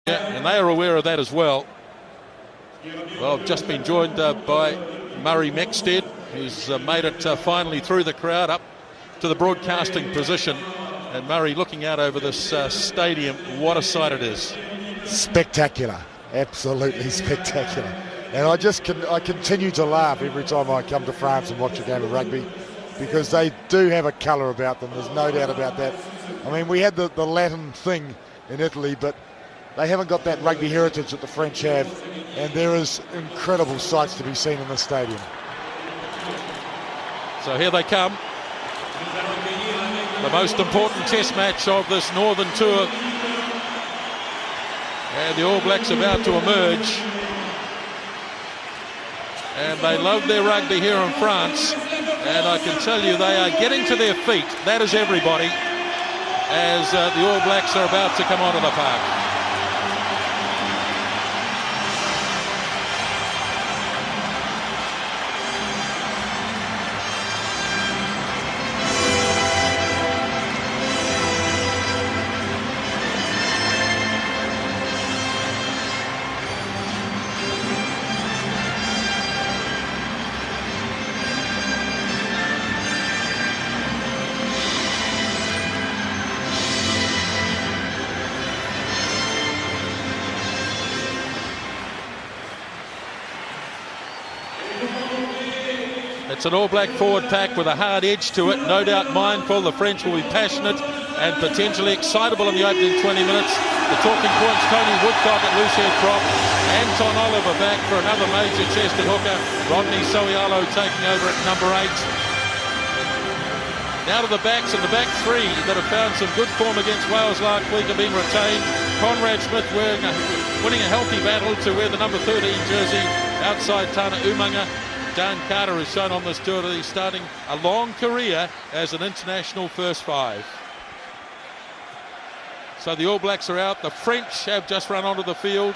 Yeah, and they are aware of that as well. Well, I've just been joined by Murray Mexted, who's made it finally through the crowd up to the broadcasting position. And Murray, looking out over this stadium, what a sight it is. Spectacular, absolutely spectacular. And I continue to laugh every time I come to France and watch a game of rugby, because they do have a colour about them, there's no doubt about that. I mean, we had the Latin thing in Italy, but they haven't got that rugby heritage that the French have, and there is incredible sights to be seen in the stadium. So here they come. The most important test match of this Northern Tour. And the All Blacks about to emerge. And they love their rugby here in France. And I can tell you they are getting to their feet. That is everybody. As the All Blacks are about to come onto the park. It's an All Black forward pack with a hard edge to it, no doubt mindful the French will be passionate and potentially excitable in the opening 20 minutes. The talking points, Tony Woodcock at loose head prop, Anton Oliver back for another major chested hooker, Rodney Soialo taking over at number 8. Now to the backs, and the back three that have found some good form against Wales last week are being retained. Conrad Smith winning a healthy battle to wear the number 13 jersey outside Tana Umaga. Dan Carter has shown on this tour that he's starting a long career as an international first five. So the All Blacks are out. The French have just run onto the field.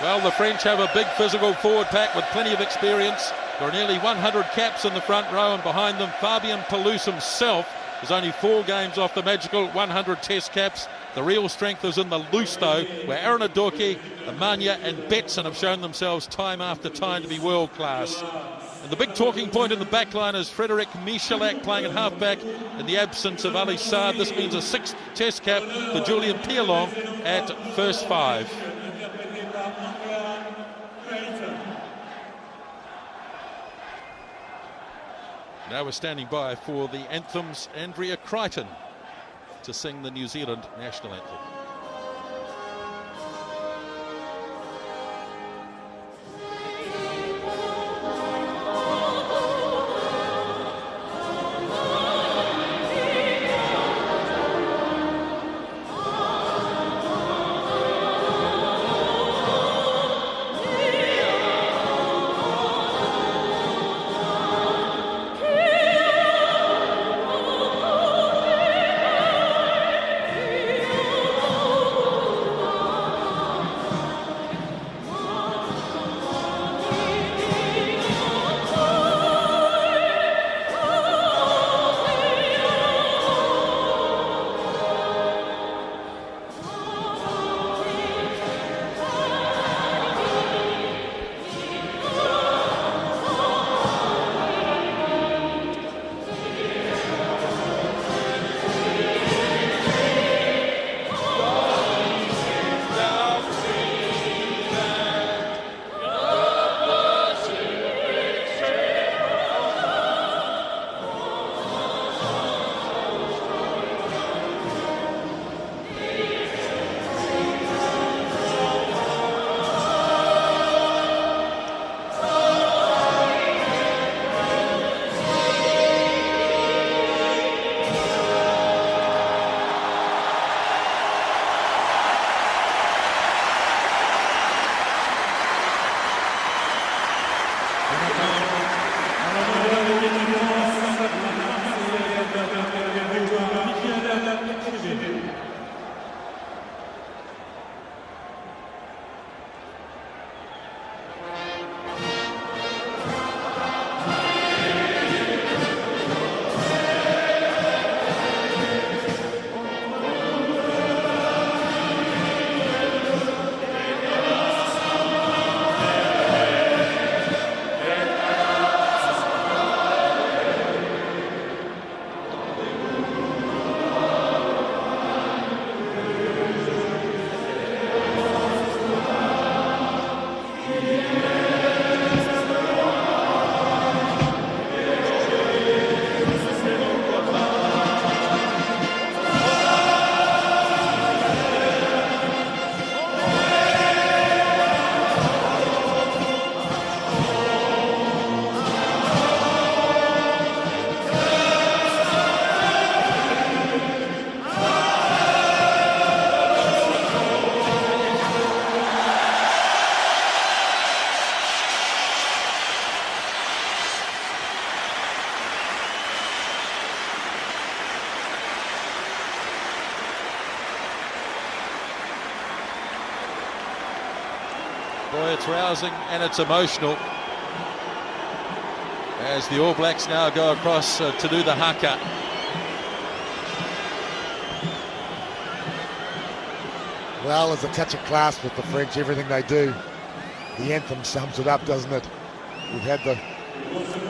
Well, the French have a big physical forward pack with plenty of experience. There are nearly 100 caps in the front row, and behind them Fabien Pelouse himself is only 4 games off the magical 100 test caps. The real strength is in the loose, though, where Aaron Adorki, Amanya and Betson have shown themselves time after time to be world class. And the big talking point in the back line is Frederic Michalak playing at halfback in the absence of Ali Saad. This means a 6th test cap for Julian Pialong at first five. Now we're standing by for the anthems. Andrea Crichton to sing the New Zealand national anthem. Boy, it's rousing and it's emotional as the All Blacks now go across to do the HAKA. Well, there's a touch of class with the French, everything they do. The anthem sums it up, doesn't it? We've had the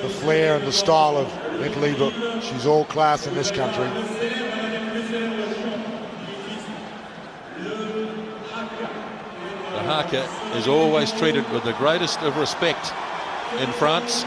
flair and the style of Italy, but she's all class in this country. The HAKA is always treated with the greatest of respect in France.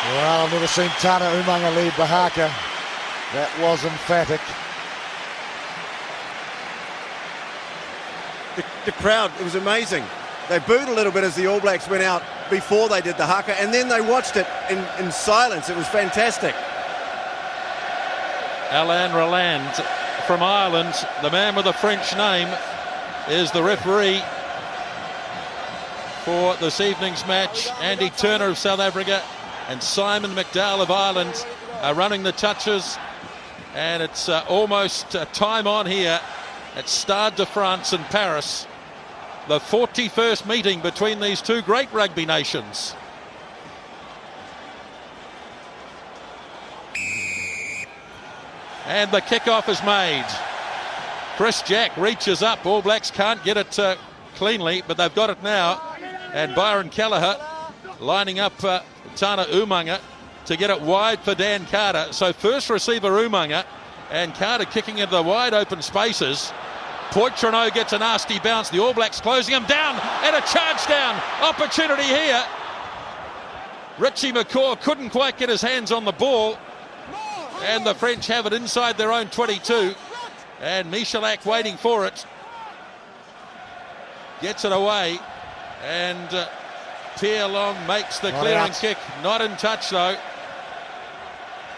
Well, I've never seen Tana Umaga lead the HAKA. That was emphatic. The crowd, it was amazing. They booed a little bit as the All Blacks went out before they did the HAKA, and then they watched it in silence. It was fantastic. Alain Roland from Ireland, the man with a French name, is the referee for this evening's match. Andy Turner of South Africa and Simon McDowell of Ireland are running the touches, and it's almost time on here at Stade de France in Paris. The 41st meeting between these two great rugby nations. And the kickoff is made. Chris Jack reaches up. All Blacks can't get it cleanly, but they've got it now. And Byron Kelleher lining up Tana Umaga to get it wide for Dan Carter. So first receiver Umaga, and Carter kicking into the wide open spaces. Poitrenaud gets a nasty bounce. The All Blacks closing him down, and a charge down. Opportunity here. Richie McCaw couldn't quite get his hands on the ball, and the French have it inside their own 22. And Michalak waiting for it. Gets it away, and Pierre Long makes the clearing kick. Not in touch though.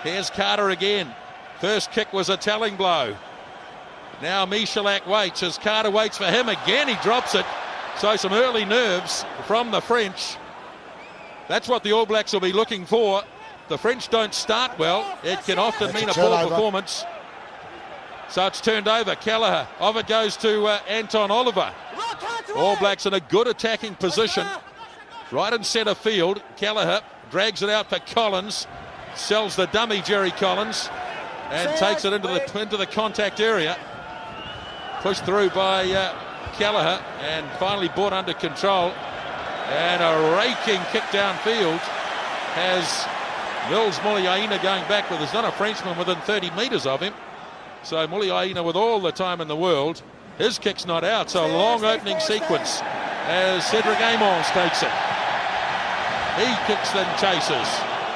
Here's Carter again. First kick was a telling blow. Now Michalak waits as Carter waits for him again. He drops it. So some early nerves from the French. That's what the All Blacks will be looking for. The French don't start well. It can often mean a poor performance. So it's turned over. Kelleher. Off it goes to Anton Oliver. All Blacks in a good attacking position. Right in centre field. Kelleher drags it out for Collins. Sells the dummy Jerry Collins. And takes it into the contact area. Pushed through by Kelleher and finally brought under control. And a raking kick downfield has Mills Muliaina going backward. There's not a Frenchman within 30 metres of him. So Muliaina with all the time in the world. His kick's not out. So a long opening sequence as Cedric Amons takes it. He kicks then chases.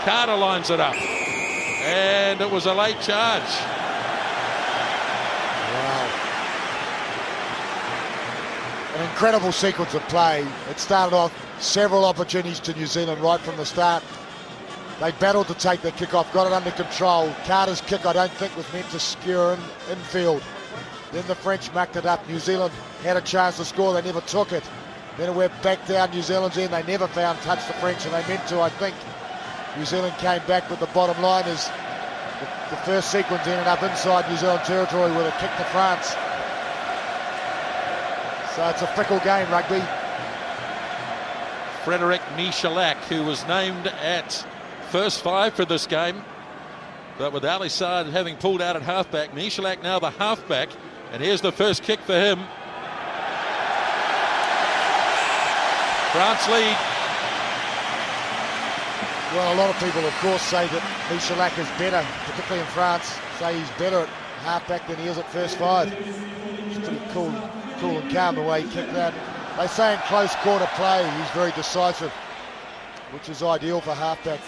Carter lines it up. And it was a late charge. An incredible sequence of play. It started off several opportunities to New Zealand right from the start. They battled to take the kick off, got it under control. Carter's kick, I don't think, was meant to skewer infield. Then the French mucked it up. New Zealand had a chance to score, they never took it. Then it went back down New Zealand's end. They never found touch the French, and they meant to, I think. New Zealand came back, but the bottom line is the first sequence ended up inside New Zealand territory with a kick to France. So it's a fickle game, rugby. Frederic Michalak, who was named at first five for this game, but with Ali Saad having pulled out at halfback, Michalak now the halfback, and here's the first kick for him. France lead. Well, a lot of people, of course, say that Michalak is better, particularly in France, say he's better at halfback than he is at first five. It's pretty cool and calm the way he kicked that. They say in close quarter play he's very decisive, which is ideal for halfback.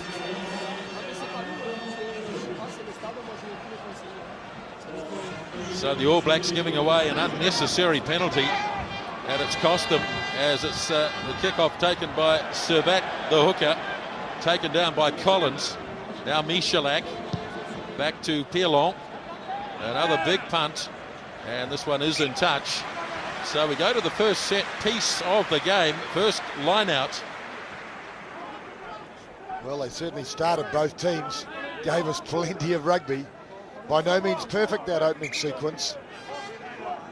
So the All Blacks giving away an unnecessary penalty, and it's cost them, as it's the kick-off taken by Servat, the hooker, taken down by Collins. Now Michalak back to Pierlon. Another big punt, and this one is in touch. So we go to the first set piece of the game, first line out. Well, they certainly started, both teams, gave us plenty of rugby. By no means perfect, that opening sequence.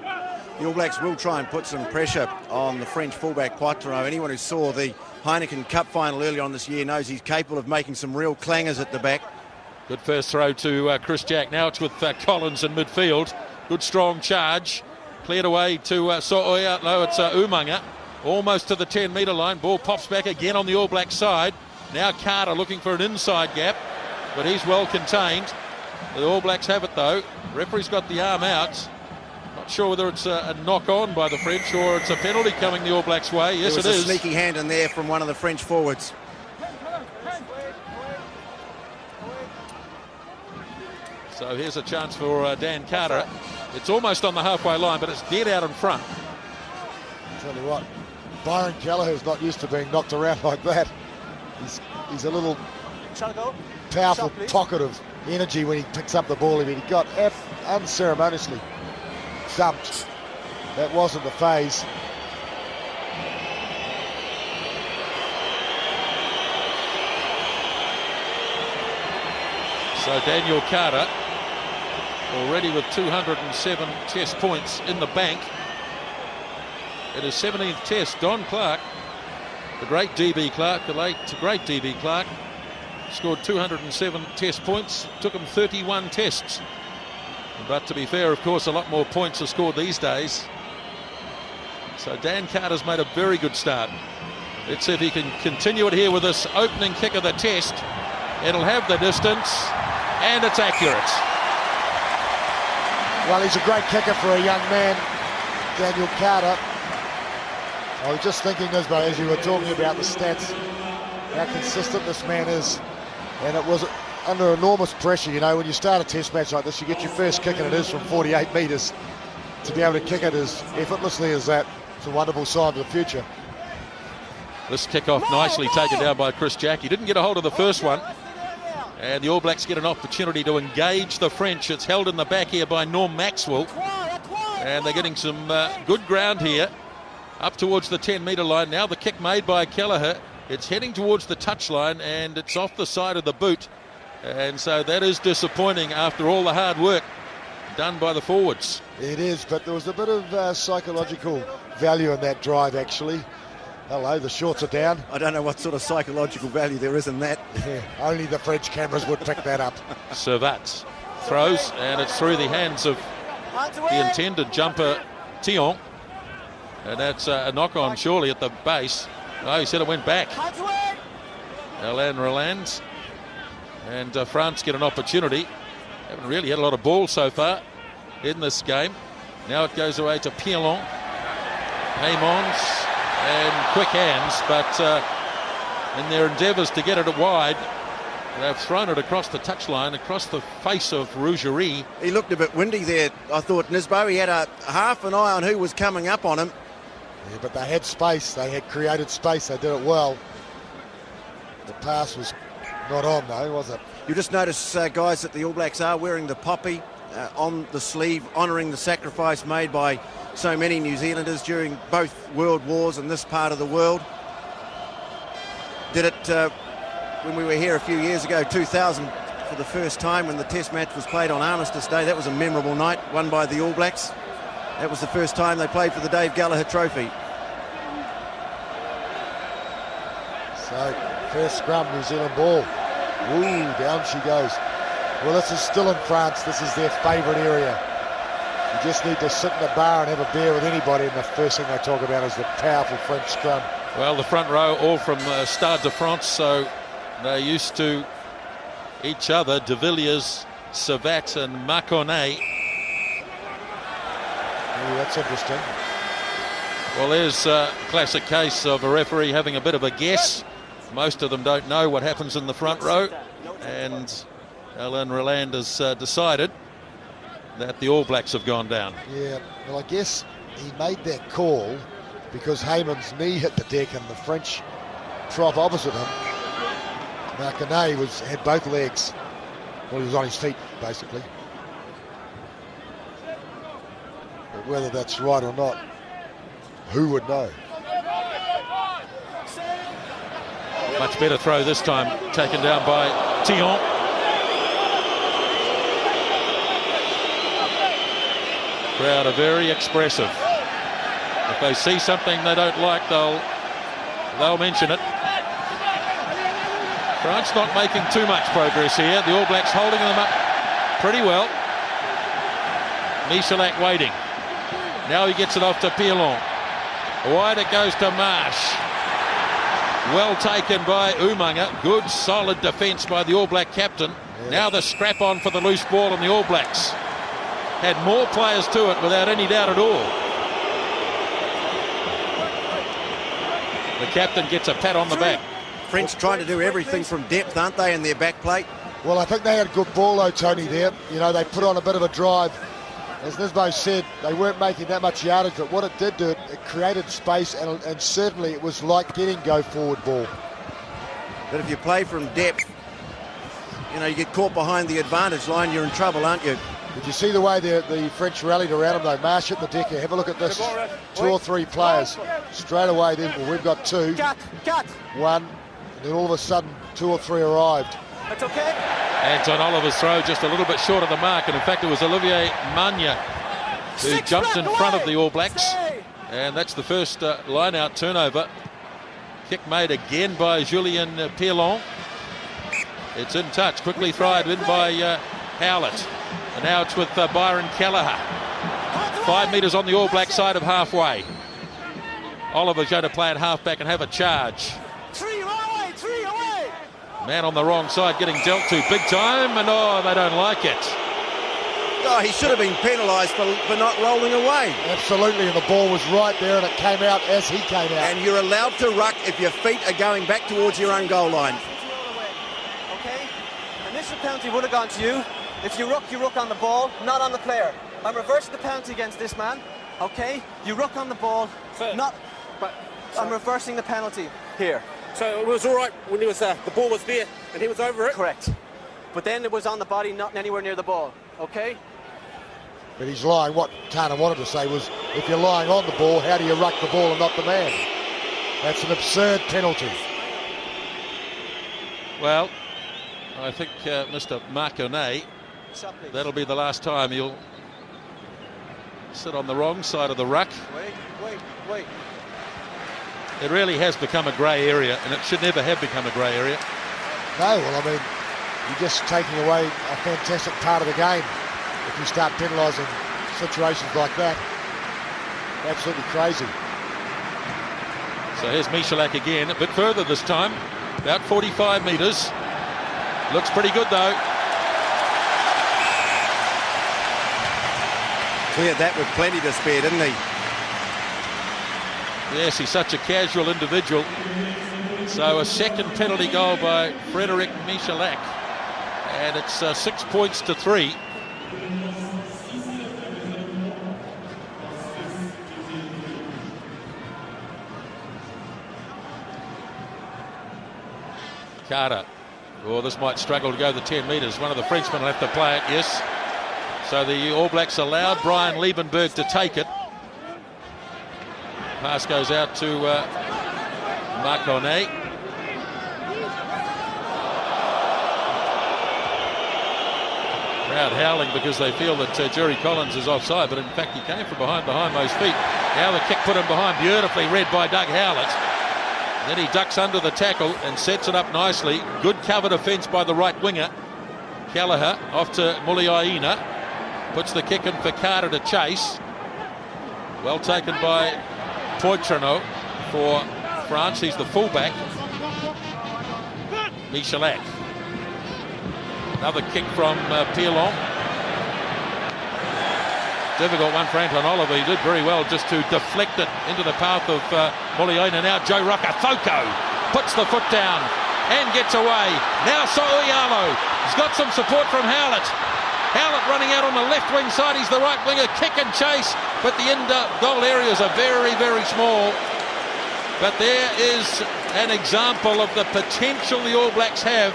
The All Blacks will try and put some pressure on the French fullback Poitreau. Anyone who saw the Heineken Cup final earlier on this year knows he's capable of making some real clangers at the back. Good first throw to Chris Jack. Now it's with Collins in midfield. Good strong charge. Cleared away to So'oia. No, it's Umaga. Almost to the 10-metre line. Ball pops back again on the All Black side. Now Carter looking for an inside gap, but he's well contained. The All Blacks have it though. Referee's got the arm out. Not sure whether it's a knock-on by the French or it's a penalty coming the All Blacks' way. Yes, it is. There was a sneaky hand in there from one of the French forwards. So here's a chance for Dan Carter. It's almost on the halfway line, but it's dead out in front. I'll tell you what, Byron Kelleher's not used to being knocked around like that. He's a little powerful pocket of energy when he picks up the ball. He got unceremoniously dumped. That wasn't the phase. So Daniel Carter, already with 207 test points in the bank. In his 17th test, Don Clark, the great DB Clark, the late great DB Clark, scored 207 test points. Took him 31 tests. But to be fair, of course, a lot more points are scored these days. So Dan Carter's made a very good start. Let's see if he can continue it here with this opening kick of the test. It'll have the distance, and it's accurate. Well, he's a great kicker for a young man, Daniel Carter. I was just thinking, as you were talking about the stats, how consistent this man is. And it was under enormous pressure, you know, when you start a test match like this, you get your first kick and it is from 48 metres. To be able to kick it as effortlessly as that, it's a wonderful sign for the future. This kick-off nicely taken down by Chris Jack. He didn't get a hold of the first one. And the All Blacks get an opportunity to engage the French. It's held in the back here by Norm Maxwell. And they're getting some good ground here. Up towards the 10-metre line. Now the kick made by Kelleher. It's heading towards the touchline and it's off the side of the boot. And so that is disappointing after all the hard work done by the forwards. It is, but there was a bit of psychological value in that drive, actually. Hello, the shorts are down. I don't know what sort of psychological value there is in that. Yeah, only the French cameras would pick that up. Servat throws, and it's through the hands of the intended jumper, Thion. And that's a knock-on, surely, at the base. No, he said it went back. Alain Roland. And France get an opportunity. Haven't really had a lot of ball so far in this game. Now it goes away to Pierlon. Paymons. And quick hands, but in their endeavours to get it wide, they've thrown it across the touchline, across the face of Rougerie. He looked a bit windy there, I thought, Nisbo. He had a half an eye on who was coming up on him. Yeah, but they had space. They had created space. They did it well. The pass was not on, though, was it? You just notice, guys, that the All Blacks are wearing the poppy on the sleeve, honouring the sacrifice made by so many New Zealanders during both world wars in this part of the world. Did it when we were here a few years ago, 2000, for the first time when the test match was played on Armistice Day. That was a memorable night, won by the All Blacks. That was the first time they played for the Dave Gallagher Trophy. So, first scrum, New Zealand ball. Ooh, down she goes. Well, this is still in France. This is their favourite area. You just need to sit in the bar and have a beer with anybody, and the first thing they talk about is the powerful French scrum. Well, the front row all from Stade de France, so they're used to each other. De Villiers, Servat and Marconnet. that's interesting. Well, there's a classic case of a referee having a bit of a guess. Most of them don't know what happens in the front row, and Alain Roland has decided that the All Blacks have gone down. Yeah, well, I guess he made that call because Heyman's knee hit the deck and the French prop opposite him, Marcanet, had both legs. Well, he was on his feet, basically. But whether that's right or not, who would know? Much better throw this time, taken down by Thion. Crowd are very expressive. If they see something they don't like, they'll mention it. France not making too much progress here. The All Blacks holding them up pretty well. Michalak waiting. Now he gets it off to Pierlon. Wide it goes to Marsh. Well taken by Umaga. Good solid defence by the All Black captain. Yeah. Now the scrap on for the loose ball, and the All Blacks had more players to it without any doubt at all. The captain gets a pat on the back. French trying to do everything from depth, aren't they, in their back plate? Well, I think they had a good ball though, Tony, there. You know, they put on a bit of a drive. As Nismo said, they weren't making that much yardage, but what it did do, it created space, and certainly it was like getting go-forward ball. But if you play from depth, you know, you get caught behind the advantage line, you're in trouble, aren't you? Did you see the way the French rallied around him, though? Marsh hit the deck. Have a look at this. 2 or 3 players. Straight away, then, well, we've got 2. One, and then all of a sudden, 2 or 3 arrived. That's okay. Anton Oliver's throw just a little bit short of the mark, and in fact it was Olivier Magna who jumped in front of the All Blacks, and that's the first line-out turnover. Kick made again by Julien Pierlon. It's in touch, quickly thrown in by Howlett, and now it's with Byron Kelleher. 5 metres on the All Black side of halfway. Oliver's going to play at halfback and have a charge. 3 away, 3 away. Man on the wrong side getting dealt to big time, and oh, they don't like it. Oh, he should have been penalised for not rolling away. Absolutely, and the ball was right there, and it came out as he came out. And you're allowed to ruck if your feet are going back towards your own goal line. Okay? Initial penalty would have gone to you. If you ruck on the ball, not on the player. I'm reversing the penalty against this man. Okay? You ruck on the ball, I'm reversing the penalty here. So it was all right when he was the ball was there and he was over it? Correct. But then it was on the body, not anywhere near the ball. Okay? But he's lying. What Tana wanted to say was, if you're lying on the ball, how do you ruck the ball and not the man? That's an absurd penalty. Well, I think Mr. Marcanet, that'll be the last time he'll sit on the wrong side of the ruck. Wait. It really has become a grey area, and it should never have become a grey area. No, well, I mean, you're just taking away a fantastic part of the game if you start penalising situations like that. Absolutely crazy. So here's Michalak again, a bit further this time, about 45 metres. Looks pretty good though. Cleared that with plenty to spare, didn't he? Yes, he's such a casual individual. So a second penalty goal by Frédéric Michalak, and it's 6 points to 3. Carter. Oh, this might struggle to go the 10 metres. One of the Frenchmen will have to play it, yes. So the All Blacks allowed Brian Liebenberg to take it. Pass goes out to Marcanet. Crowd howling because they feel that Jerry Collins is offside, but in fact he came from behind those feet. Now the kick put him behind, beautifully read by Doug Howlett. Then he ducks under the tackle and sets it up nicely. Good cover defence by the right winger. Kelleher off to Muliaina. Puts the kick in for Carter to chase. Well taken by Poitrenaud for France. He's the fullback. Michalak. Another kick from Pierlon. Difficult one, Franklin Oliver. He did very well just to deflect it into the path of Muliaina. Now Joe Rokethoko puts the foot down and gets away. Now So'oialo. He's got some support from Howlett. Howlett running out on the left wing side. He's the right winger. Kick and chase. But the end goal areas are very, very small. But there is an example of the potential the All Blacks have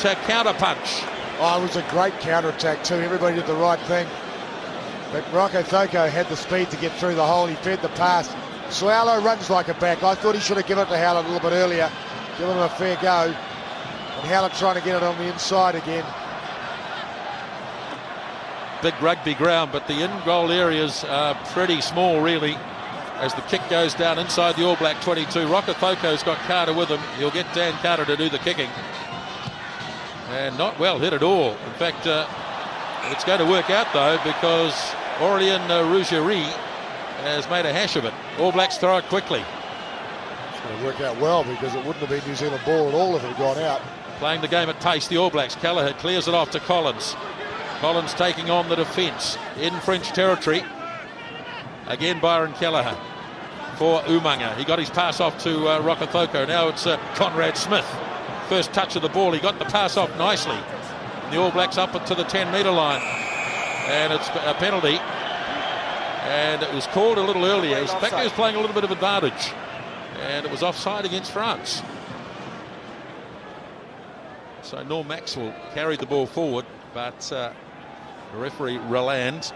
to counter-punch. Oh, it was a great counter-attack too. Everybody did the right thing. But Rokethoko had the speed to get through the hole. He fed the pass. Sualo runs like a back. I thought he should have given it to Howlett a little bit earlier. Give him a fair go. And Howlett trying to get it on the inside again. Big rugby ground, but the in-goal areas are pretty small, really, as the kick goes down inside the All Black 22. Rokethoko's got Carter with him. He'll get Dan Carter to do the kicking. And not well hit at all. In fact, it's going to work out, though, because Aurélien Rougerie has made a hash of it. All Blacks throw it quickly. It's going to work out well, because it wouldn't have been New Zealand ball at all if it had gone out. Playing the game at pace, the All Blacks. Kelleher clears it off to Collins. Collins taking on the defence in French territory. Again, Byron Kelleher for Umaga. He got his pass off to Rokethoko. Now it's Conrad Smith. First touch of the ball. He got the pass off nicely. And the All Blacks up to the 10-metre line. And it's a penalty. And it was called a little earlier. In fact, he was playing a little bit of advantage. And it was offside against France. So Norm Maxwell carried the ball forward, but the referee Roland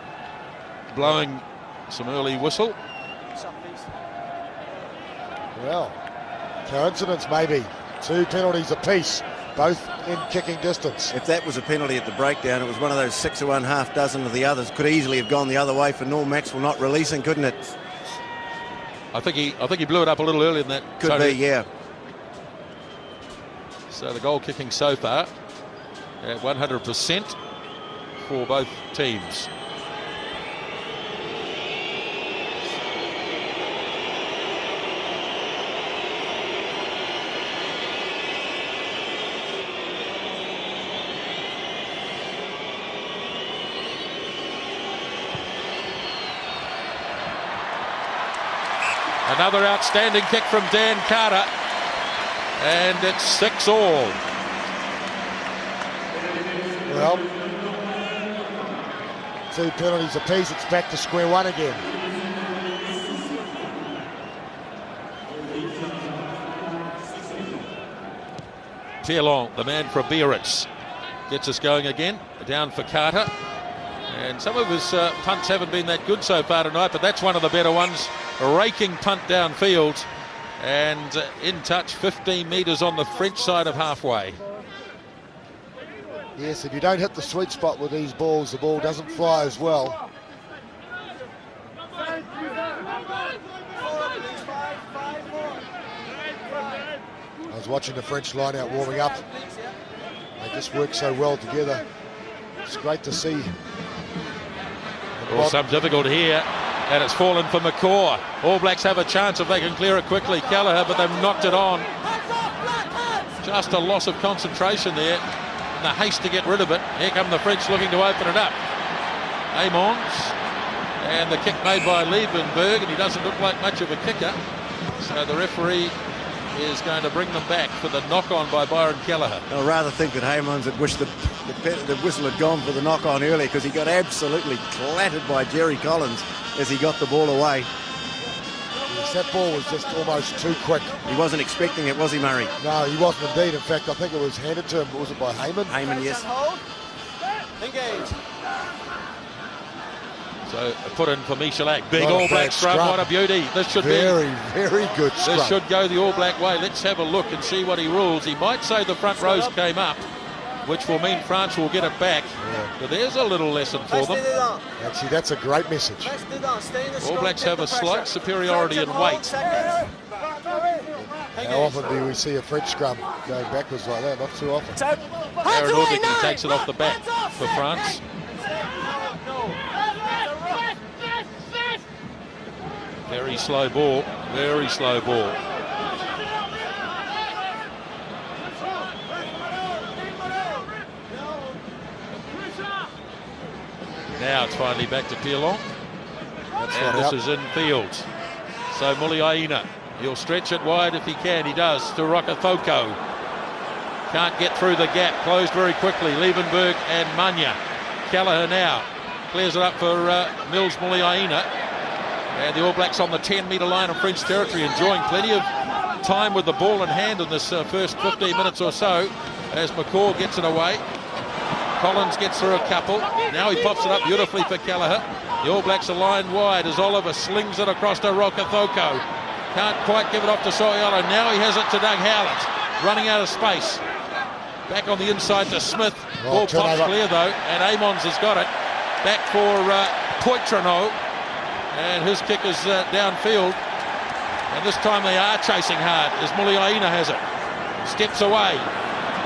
blowing some early whistle. Well, coincidence maybe. 2 penalties apiece, both in kicking distance. If that was a penalty at the breakdown, it was one of those 6 of one, half dozen of the others. Could easily have gone the other way for Norm Maxwell not releasing, couldn't it? I think he blew it up a little earlier than that. Could be, yeah. So the goal kicking so far at 100% for both teams. Another outstanding kick from Dan Carter. And it's 6-all. Well, 2 penalties apiece. It's back to square one again. Pierlon, the man for Biarritz, gets us going again. Down for Carter. And some of his punts haven't been that good so far tonight, but that's one of the better ones. A raking punt downfield. And in touch, 15 metres on the French side of halfway. Yes, if you don't hit the sweet spot with these balls, the ball doesn't fly as well. I was watching the French line out warming up. They just work so well together. It's great to see. Some difficulty here. And it's fallen for McCaw. All Blacks have a chance if they can clear it quickly. Kelleher, but they've knocked it on. Just a loss of concentration there in the haste to get rid of it. Here come the French looking to open it up. Amons. And the kick made by Liebenberg, and he doesn't look like much of a kicker. So the referee is going to bring them back for the knock-on by Byron Kelleher. I'd rather think that Hamons had wished the whistle had gone for the knock-on earlier, because he got absolutely clattered by Jerry Collins as he got the ball away. Yes, that ball was just almost too quick. He wasn't expecting it, was he, Murray? No, he wasn't indeed. In fact, I think it was handed to him. Was it by Heyman? Heyman, yes. Engage. So put in for Michalak. Big Not a All Black bad scrum. scrum. What a beauty. This should Very good This scrum. should go the All Black way. Let's have a look and see what he rules. He might say the front rows came up, which will mean France will get it back. Yeah. But there's a little lesson for them. Actually, that's a great message. All Blacks have a slight superiority in weight. How often do we see a French scrum going backwards like that? Not too often. Aaron Audley takes it off the back for France. Very slow ball. Very slow ball. Now it's finally back to Pilon. And this is in field. So Muliaina, he'll stretch it wide if he can. He does to Rokathoko. Can't get through the gap. Closed very quickly. Liebenberg and Manya. Kelleher now clears it up for Mills Muliaina. And the All Blacks on the 10-metre line of French territory, enjoying plenty of time with the ball in hand in this first 15 minutes or so as McCaw gets it away. Collins gets through a couple. Now he pops it up beautifully for Kelleher. The All Blacks are lined wide as Oliver slings it across to Rokathoko. Can't quite give it off to Soialo. Now he has it to Doug Howlett, running out of space. Back on the inside to Smith. Ball pops clear though, and Amons has got it. Back for Poitrano, and his kick is downfield. And this time they are chasing hard as Muliaina has it. Steps away.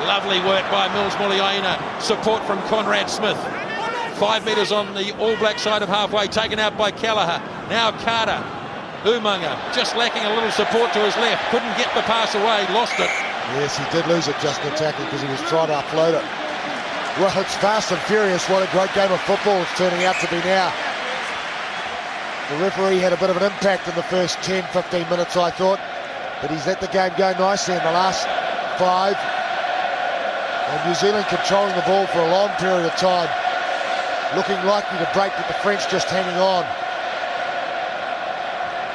Lovely work by Mills Muliaina. Support from Conrad Smith. 5 metres on the All Black side of halfway, taken out by Kelleher. Now Carter. Umaga just lacking a little support to his left. Couldn't get the pass away, lost it. Yes, he did lose it just in the tackle because he was trying to upload it. Well, it's fast and furious. What a great game of football it's turning out to be now. The referee had a bit of an impact in the first 10-15 minutes, I thought, but he's let the game go nicely in the last 5. And New Zealand controlling the ball for a long period of time, looking likely to break with the French just hanging on.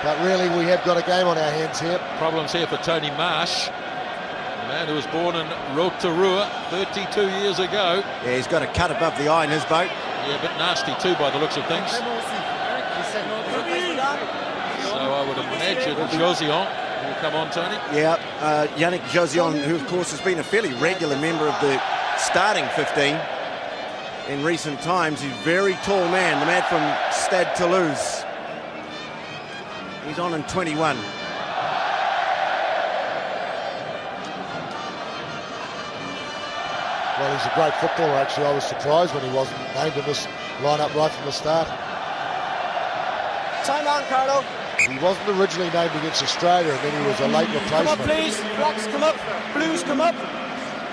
But really, we have got a game on our hands here. Problems here for Tony Marsh, a man who was born in Rotorua 32 years ago. Yeah, he's got a cut above the eye in his boat. Yeah, a bit nasty too by the looks of things. So I would imagine Josion will come on, Tony. Yeah, Yannick Josion, who of course has been a fairly regular member of the starting 15 in recent times. He's a very tall man, the man from Stade Toulouse. He's on in 21. Well, he's a great footballer, actually. I was surprised when he wasn't named in this lineup right from the start. Time on, Carlo. He wasn't originally named against Australia, and then he was a late replacement. Come up, please. Blacks come up. Blues come up.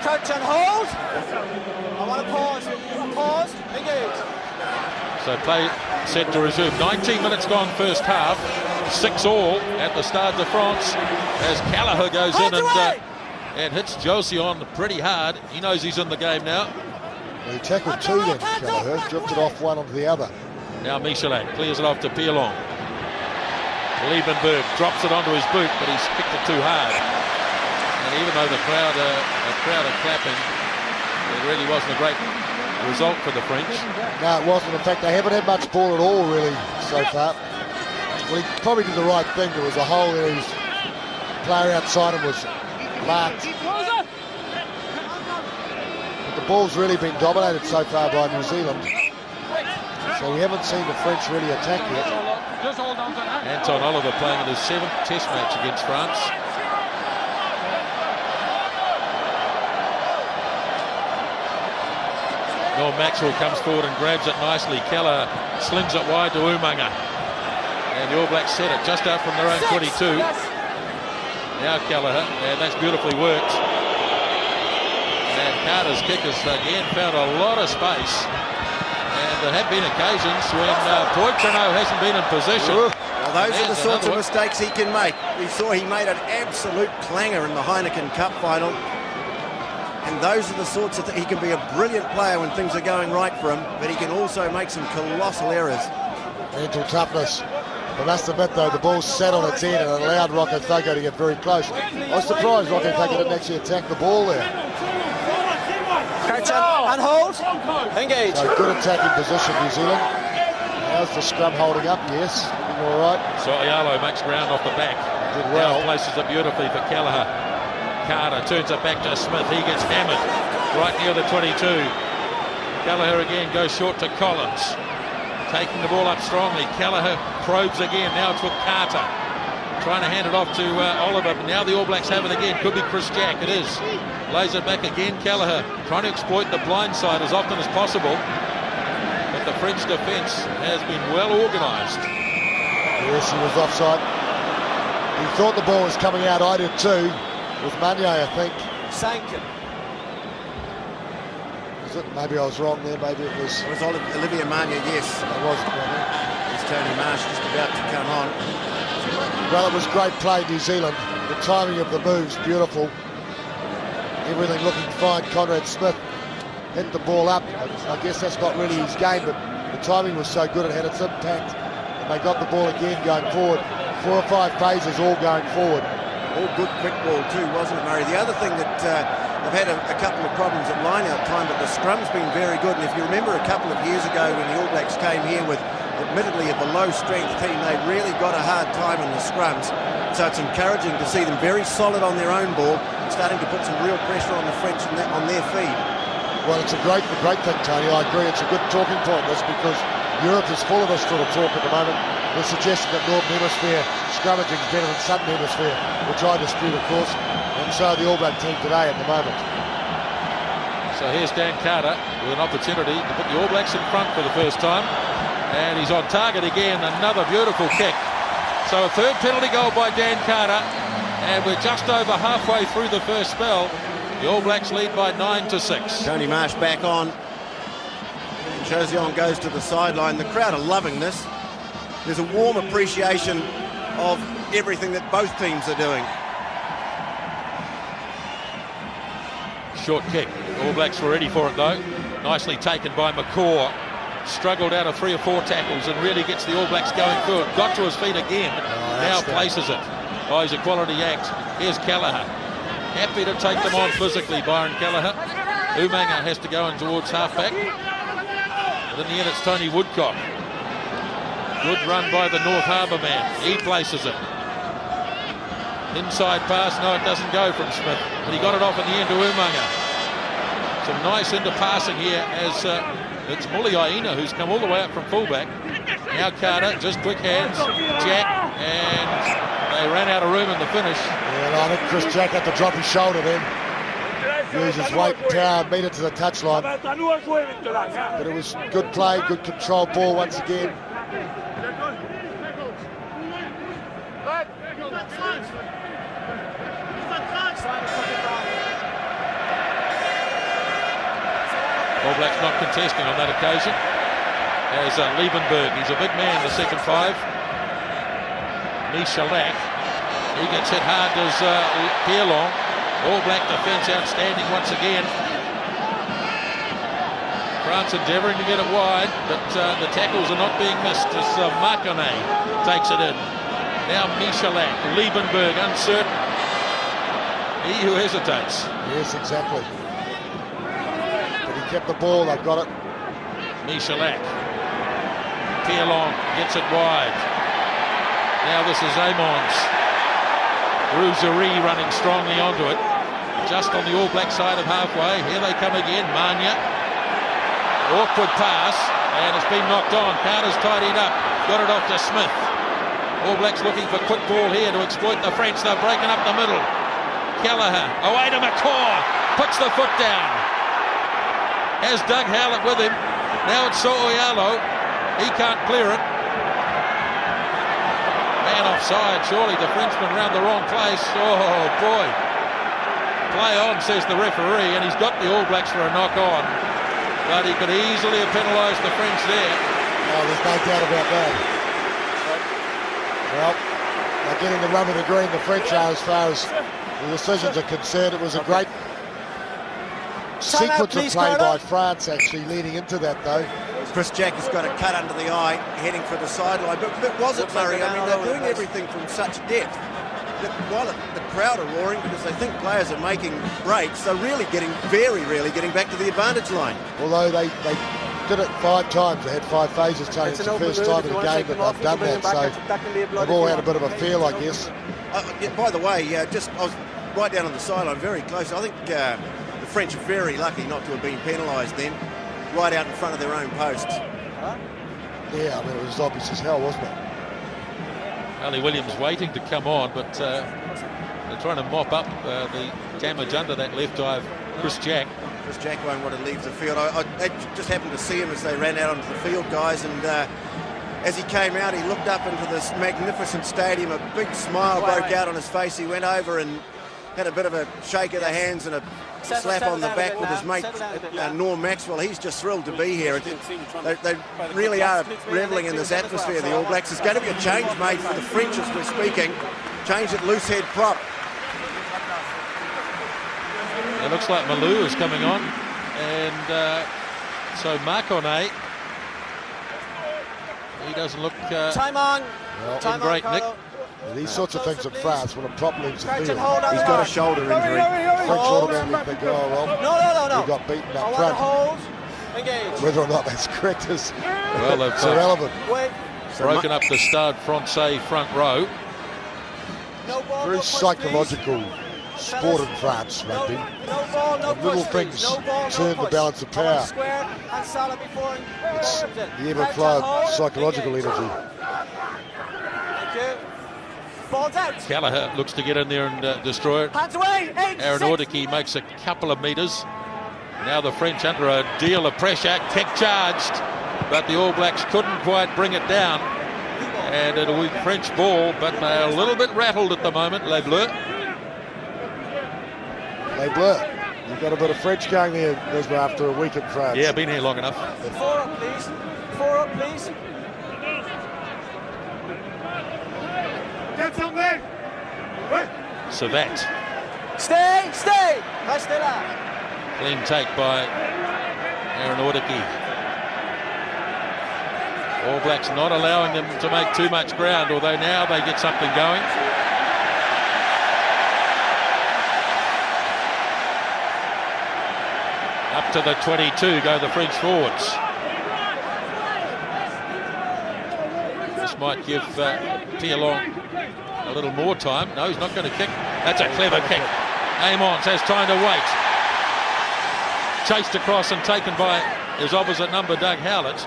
Crouch and hold. I want to pause. Pause. Engage. So play set to resume. 19 minutes gone first half. 6-all at the Stade de France as Kelleher goes in and hits Josion pretty hard. He knows he's in the game now. Well, he tackled 2 then, Kelleher. Drifted off one onto the other. Now Michelin clears it off to Pilon. Liebenberg drops it onto his boot, but he's kicked it too hard. And even though the crowd are clapping, it really wasn't a great result for the French. No, it wasn't. In fact, they haven't had much ball at all, really, so far. Well, he probably did the right thing. There was a hole there. His player outside him was marked. But the ball's really been dominated so far by New Zealand. So we haven't seen the French really attack yet. Anton Oliver playing in his 7th test match against France. Norm Maxwell comes forward and grabs it nicely. Kelleher slings it wide to Umaga. And the All Blacks set it just out from their own 22. Now Kelleher, and that's beautifully worked. And Carter's kick has again found a lot of space. And there have been occasions when Poitrano hasn't been in position. Well, those are the sorts of mistakes he can make. We saw he made an absolute clanger in the Heineken Cup final. And those are the sorts of he can be a brilliant player when things are going right for him, but he can also make some colossal errors. Mental toughness. I must admit, though, the ball sat on its end and it allowed Rokathoko to get very close. I was surprised Rokathoko didn't actually attack the ball there. Crouch and hold. Engage. So good attacking position, New Zealand. How's the scrum holding up? Yes, looking all right. Soialo makes ground off the back. Did well. Now places it beautifully for Kelleher. Carter turns it back to Smith. He gets hammered right near the 22. Kelleher again goes short to Collins. Taking the ball up strongly. Kelleher probes again. Now it's with Carter. Trying to hand it off to Oliver. But now the All Blacks have it again. Could be Chris Jack. It is. Lays it back again. Kelleher trying to exploit the blind side as often as possible. But the French defence has been well organised. Yes, he was offside. He thought the ball was coming out. I did too. With Manye, I think. Sank it. There's Was it? Maybe I was wrong there. Maybe it was. It was Olivia Mania, yes. It was. There's Tony Marsh just about to come on. Well, it was great play, New Zealand. The timing of the moves, beautiful. Everything looking fine. Conrad Smith hit the ball up. I guess that's not really his game, but the timing was so good it had its impact. And they got the ball again going forward. 4 or 5 phases all going forward. All good quick ball too, wasn't it, Murray? The other thing that they've had a couple of problems at line-out time, but the scrum's been very good. And if you remember a couple of years ago when the All Blacks came here with admittedly a below-strength team, they really got a hard time in the scrums. So it's encouraging to see them very solid on their own ball, starting to put some real pressure on the French on their feed. Well, it's a great thing, Tony. I agree. It's a good talking point, this, because Europe is full of this sort of talk at the moment. The suggestion that Northern Hemisphere scrummaging is better than Southern Hemisphere, which I dispute, of course, and so the All Black team today at the moment. So here's Dan Carter with an opportunity to put the All Blacks in front for the first time, and he's on target again. Another beautiful kick. So a third penalty goal by Dan Carter, and we're just over halfway through the first spell. The All Blacks lead by 9-6. Tony Marsh back on. Josion goes to the sideline. The crowd are loving this. There's a warm appreciation of everything that both teams are doing. Short kick. All Blacks were ready for it though. Nicely taken by McCaw. Struggled out of 3 or 4 tackles and really gets the All Blacks going forward. Got to his feet again. Now places it. Oh, he's a quality act. Here's Kelleher. Happy to take them on physically, Byron Kelleher. Umaga has to go in towards halfback. But in the end, it's Tony Woodcock. Good run by the North Harbour man. He places it. Inside pass. No, it doesn't go from Smith. But he got it off in the end to Umaga. Some nice into passing here as it's Muliaina who's come all the way up from fullback. Now Carter, just quick hands. Jack, and they ran out of room in the finish. Yeah, and I think Chris Jack had to drop his shoulder then. Use his weight and power, meet it to the touchline. But it was good play, good control ball once again. All Blacks not contesting on that occasion. As Liebenberg, he's a big man, the second 5. Michalak, he gets hit hard as Pierlong. All Black defence outstanding once again. France endeavouring to get it wide, but the tackles are not being missed as Makane takes it in. Now Michalak, Liebenberg uncertain. He who hesitates. Yes, exactly. But he kept the ball, they've got it. Michalak. Pierlong gets it wide. Now this is Amons. Rouzeri running strongly onto it. Just on the All Black side of halfway. Here they come again. Mania. Awkward pass. And it's been knocked on. Carter's tidied up. Got it off to Smith. All Blacks looking for quick ball here to exploit the French. They're breaking up the middle. Kelleher. Away to McCaw. Puts the foot down. Has Doug Howlett with him. Now it's So'oialo. He can't clear it. Man offside. Surely the Frenchman round the wrong place. Oh boy. Play on, says the referee, and he's got the All Blacks for a knock on. But he could easily have penalised the French there. Oh, there's no doubt about that. Well, they're getting the rub of the green, the French are, as far as the decisions are concerned. It was a great sequence of play by France, actually, leading into that, though. Chris Jack has got a cut under the eye, heading for the sideline. But was it, Murray? I mean, they're doing everything from such depth that while the crowd are roaring because they think players are making breaks, they're really very rarely getting back to the advantage line. Although they did it 5 times. They had 5 phases, Tony. It's the first time in the game that they've done that, so they've all had a bit of a feel, I guess. By the way, I was right down on the sideline, very close. I think the French are very lucky not to have been penalised then, right out in front of their own posts. Yeah, I mean, it was obvious as hell, wasn't it? Ali Williams waiting to come on, but they're trying to mop up the damage under that left eye of Chris Jack. Chris Jack won't want to leave the field. I just happened to see him as they ran out onto the field, guys, and as he came out, he looked up into this magnificent stadium. A big smile broke out on his face. He went over and had a bit of a shake of the hands and a slap on the back with his mate Norm Maxwell. He's just thrilled to be here. They really are revelling in this atmosphere, the All Blacks. There's going to be a change made for the French as we're speaking. Change at loose head prop. It looks like Malou is coming on, and so Marconnet, he doesn't look time on. in great nick. These sorts of things in France, when a prop leaves the field, he's got a shoulder injury. French automatically think, oh well, No. he got beaten up front. Hold. Engage. Whether or not that's correct is Well, they've irrelevant. Wait. broken up the Stade Francais front row. No ball, Very no push, psychological sport in France, rugby. No ball, no And little push, things no ball, turn no the push. balance of Come on, power. square and solid before It's Captain. the ebb and Crouch flow and hold, of psychological engage. energy. Thank you. Ball's out. Gallagher looks to get in there and destroy it. Hands away. 8, Aaron 6. Ordeke makes a couple of metres. Now the French under a deal of pressure, kick charged, but the All Blacks couldn't quite bring it down. And it'll be French ball, but they're a little bit rattled at the moment, Les Bleus. Les Bleus. You've got a bit of French going there, Nesma, after a week in France. Yeah, been here long enough. 4 up, please. 4 up, please. Savat, Stay. Restez là. clean take by Aaron Ordeke. All Blacks not allowing them to make too much ground, although now they get something going. Up to the 22 go the French forwards. This might give Pierlon a little more time. No, he's not going to kick. That's a clever kick. Amons has time to wait. Chased across and taken by his opposite number, Doug Howlett.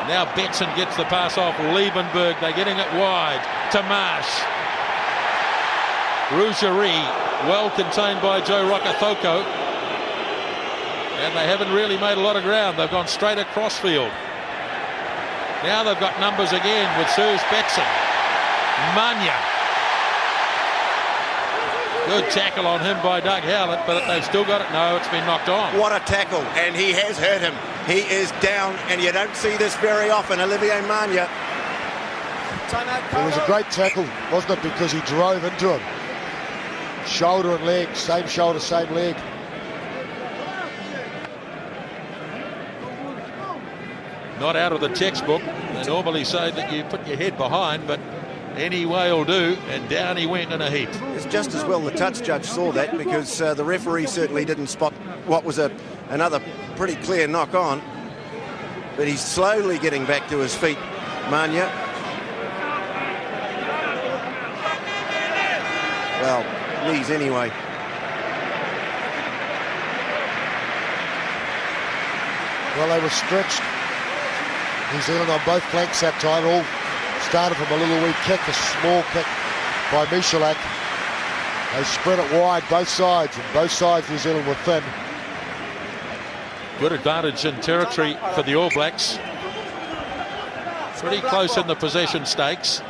Now Betson gets the pass off Liebenberg. They're getting it wide to Marsh. Rougerie well contained by Joe Rakathoko. And they haven't really made a lot of ground. They've gone straight across field. Now they've got numbers again with Serge Betson. Manya. Good tackle on him by Doug Howlett, but they've still got it. No, it's been knocked on. What a tackle, and he has hurt him. He is down, and you don't see this very often. Olivier Manya. It was a great tackle, wasn't it? Because he drove into him. Shoulder and leg, same shoulder, same leg. Not out of the textbook. They normally say that you put your head behind, but any way will do, and down he went in a heap. It's just as well the touch judge saw that, because the referee certainly didn't spot what was another pretty clear knock on. But he's slowly getting back to his feet, Manya. Well, knees anyway. Well, they were stretched. New Zealand on both flanks that time. All started from a little wee kick, a small kick by Michalak. They spread it wide, both sides, and both sides New Zealand were thin. Good advantage in territory for the All Blacks. Pretty close in the possession stakes.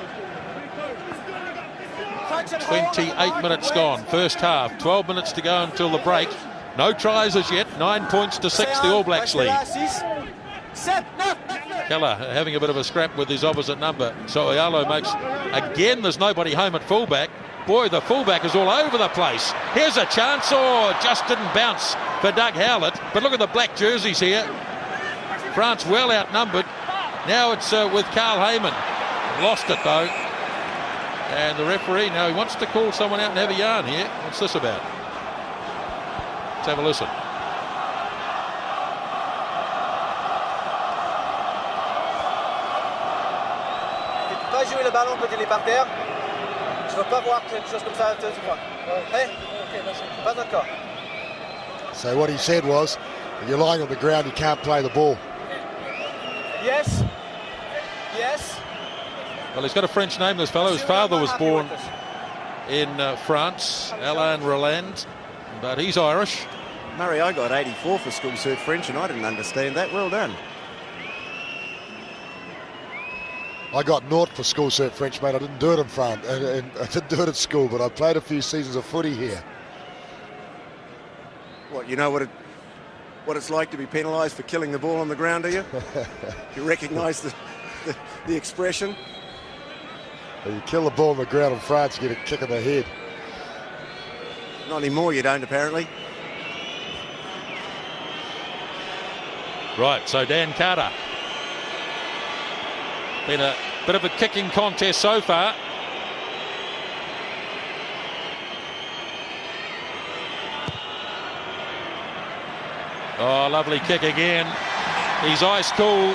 28 minutes gone, first half. 12 minutes to go until the break. No tries as yet. 9 points to 6, the All Blacks lead. Keller having a bit of a scrap with his opposite number. So Ayalo makes, again, there's nobody home at fullback. Boy, the fullback is all over the place. Here's a chance. Oh, just didn't bounce for Doug Howlett. But look at the black jerseys here. France well outnumbered. Now it's with Carl Heyman. Lost it though. And the referee, now he wants to call someone out and have a yarn here. What's this about? Let's have a listen. Pas jouer le ballon quand il est par terre. Je veux pas voir quelque chose comme ça. Hey? Pas encore. So what he said was, if you're lying on the ground, you can't play the ball. Yes. Yes. Well, he's got a French name, this fellow. His father was born in France, Alain Roland, but he's Irish. Murray, I got 84 for school cert French, and I didn't understand that. Well done. I got naught for school cert French, mate. I didn't do it in France, and I didn't do it at school, but I played a few seasons of footy here. What, you know what it's like to be penalised for killing the ball on the ground, do you? You recognise the expression? Well, you kill the ball on the ground in France, you get a kick in the head. Not anymore, you don't, apparently. Right, so Dan Carter. Been a bit of a kicking contest so far. Oh, lovely kick again. He's ice cool.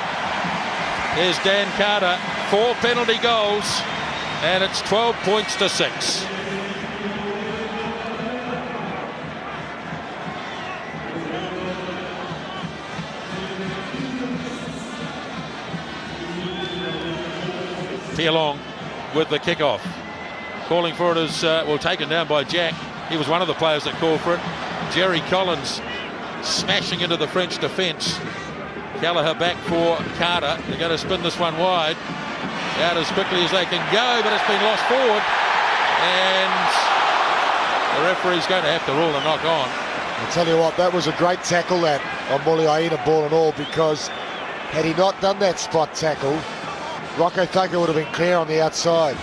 Here's Dan Carter. 4 penalty goals, and it's 12 points to 6. Long with the kickoff. Calling for it is, well, taken down by Jack. He was one of the players that called for it. Jerry Collins smashing into the French defence. Gallagher back for Carter. They're going to spin this one wide. Out as quickly as they can go, but it's been lost forward. And the referee's going to have to rule a knock on. I'll tell you what, that was a great tackle that on Muliaina, ball and all, because had he not done that spot tackle, Rocco Thaka would have been clear on the outside.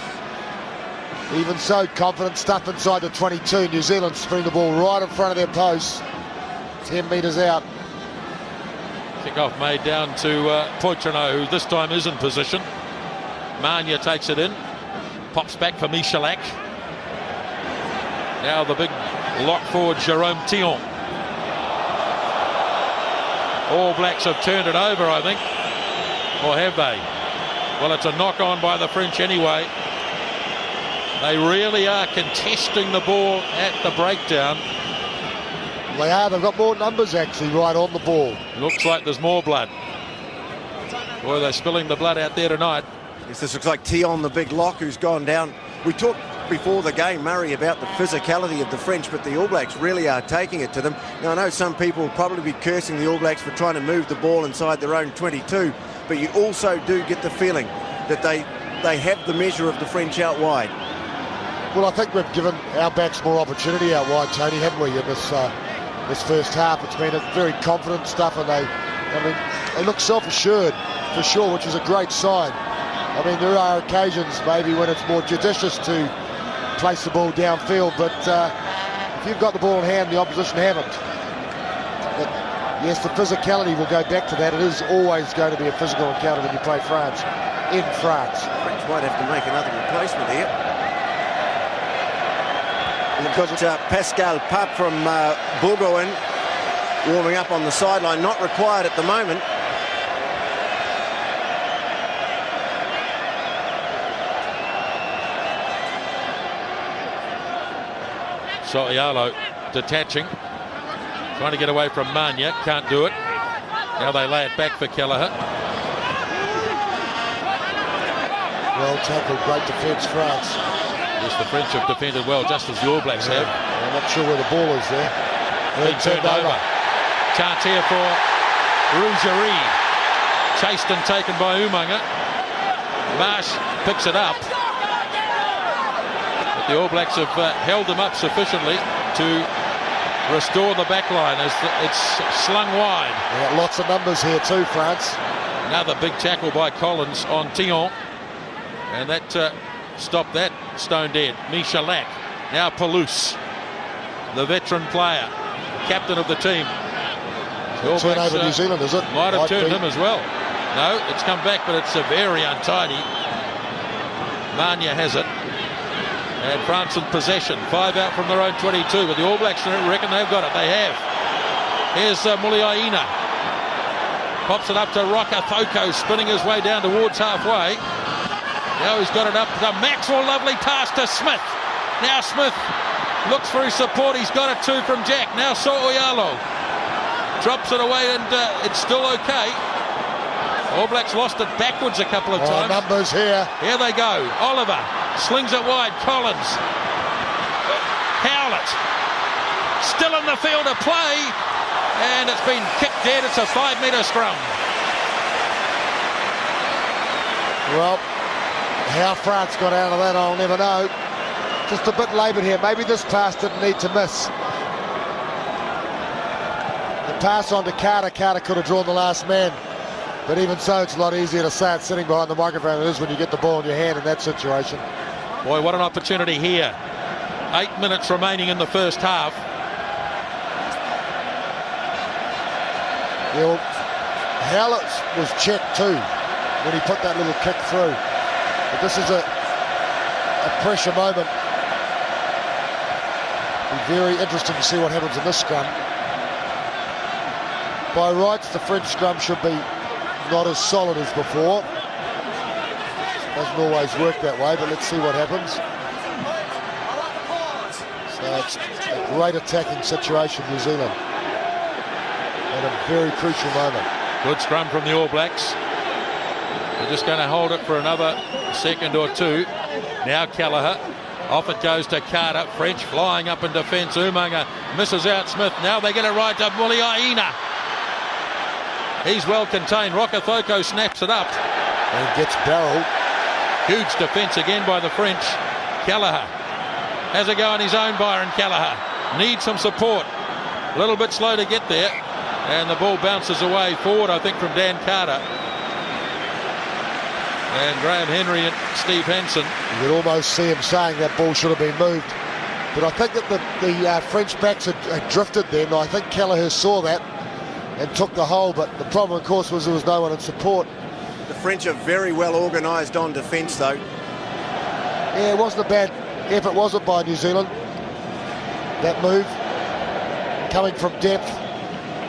Even so, confident stuff inside the 22. New Zealand spinning the ball right in front of their posts. 10 metres out. Kick-off made down to Poitrano, who this time is in position. Mania takes it in. Pops back for Michalak. Now the big lock forward, Jerome Thion. All Blacks have turned it over, I think. Or have they? Well, it's a knock-on by the French anyway. They really are contesting the ball at the breakdown. They are. They've got more numbers actually right on the ball. Looks like there's more blood. Boy, they're spilling the blood out there tonight. Yes, this looks like Thion, the big lock, who's gone down. We talked before the game, Murray, about the physicality of the French, but the All Blacks really are taking it to them. Now, I know some people will probably be cursing the All Blacks for trying to move the ball inside their own 22, but you also do get the feeling that they have the measure of the French out wide. Well, I think we've given our backs more opportunity out wide, Tony, haven't we, in this first half. It's been a very confident stuff, and they look self-assured for sure, which is a great sign. I mean, there are occasions maybe when it's more judicious to place the ball downfield, but if you've got the ball in hand, the opposition haven't. But yes, the physicality will go back to that. It is always going to be a physical encounter when you play France, in France. The French might have to make another replacement here. Because Pascal Pape from Bourgoin warming up on the sideline, not required at the moment. Sotialo detaching, trying to get away from Mania, can't do it. Now they lay it back for Kelleher. Well tackled, great defence, France. Yes, the French have defended well, just as the All Blacks have. I'm not sure where the ball is there. Been turned over. Chance here for Rougerie. Chased and taken by Umaga. Marsh picks it up. But the All Blacks have held them up sufficiently to restore the back line as it's slung wide. They got lots of numbers here too, France. Another big tackle by Collins on Thion. And that stopped that stone dead. Michalak. Now Palouse, the veteran player, captain of the team. Turn over New Zealand, is it? Might have turned him as well. No, it's come back, but it's very untidy. Mania has it. And France in possession. 5 out from their own 22. But the All Blacks reckon they've got it. They have. Here's Muliaina. Pops it up to Rocco Thaka, spinning his way down towards halfway. Now he's got it up to Maxwell. Lovely pass to Smith. Now Smith looks for his support. He's got it too from Jack. Now Sotialo drops it away, and it's still okay. All Blacks lost it backwards a couple of times. Numbers here. Here they go. Oliver slings it wide. Collins. Howlett still in the field of play, and it's been kicked dead. It's a 5-metre scrum. Well, how France got out of that, I'll never know. Just a bit laboured here. Maybe this pass didn't need to miss. pass on to Carter. Carter could have drawn the last man. But even so, it's a lot easier to say it sitting behind the microphone than it is when you get the ball in your hand in that situation. Boy, what an opportunity here. 8 minutes remaining in the first half. Yeah, well, Howlett was checked too when he put that little kick through. But this is a pressure moment. Be very interesting to see what happens in this scrum. By rights, the French scrum should be not as solid as before. Doesn't always work that way, but let's see what happens. So it's a great attacking situation, New Zealand, at a very crucial moment. Good scrum from the All Blacks. They're just going to hold it for another second or two. Now Kelleher. Off it goes to Carter. French flying up in defence. Umaga misses out Smith. Now they get it right to Muliaina. He's well contained. Rokathoko snaps it up. And gets barreled. Huge defence again by the French. Kelleher has a go on his own. Byron Kelleher needs some support. A little bit slow to get there. And the ball bounces away forward, I think, from Dan Carter. And Graham Henry and Steve Hansen. You could almost see him saying that ball should have been moved. But I think that the French backs had drifted then. I think Kelleher saw that and took the hole. But the problem, of course, was there was no one in support. The French are very well organised on defence, though. Yeah, it wasn't a bad effort, was it, by New Zealand? That move, coming from depth,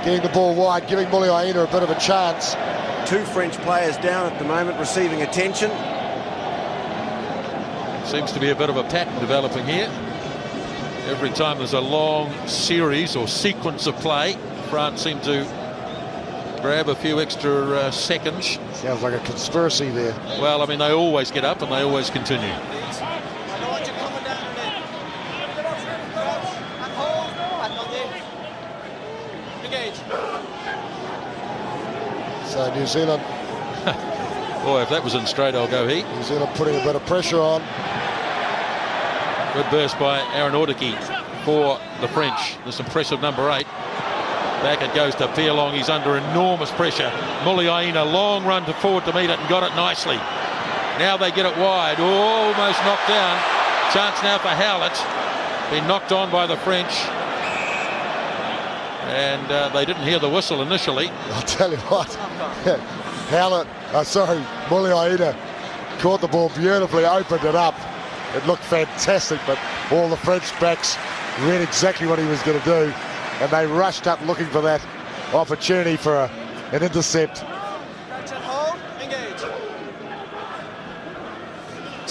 getting the ball wide, giving Muliaina a bit of a chance. 2 French players down at the moment receiving attention. Seems to be a bit of a pattern developing here. Every time there's a long series or sequence of play, France seem to grab a few extra seconds. Sounds like a conspiracy there. Well, I mean, they always get up and they always continue. So New Zealand. Boy, if that was in straight, I'll go heat. New Zealand putting a bit of pressure on. Good burst by Aaron Ordeke for the French. This impressive number 8. Back it goes to Pierlong. He's under enormous pressure. Muliaina, long run to forward to meet it and got it nicely. Now they get it wide. Almost knocked down. Chance now for Howlett. Been knocked on by the French. And they didn't hear the whistle initially. I'll tell you what. Howlett, Muliaina caught the ball beautifully, opened it up. It looked fantastic, but all the French backs read exactly what he was going to do. And they rushed up looking for that opportunity for an intercept.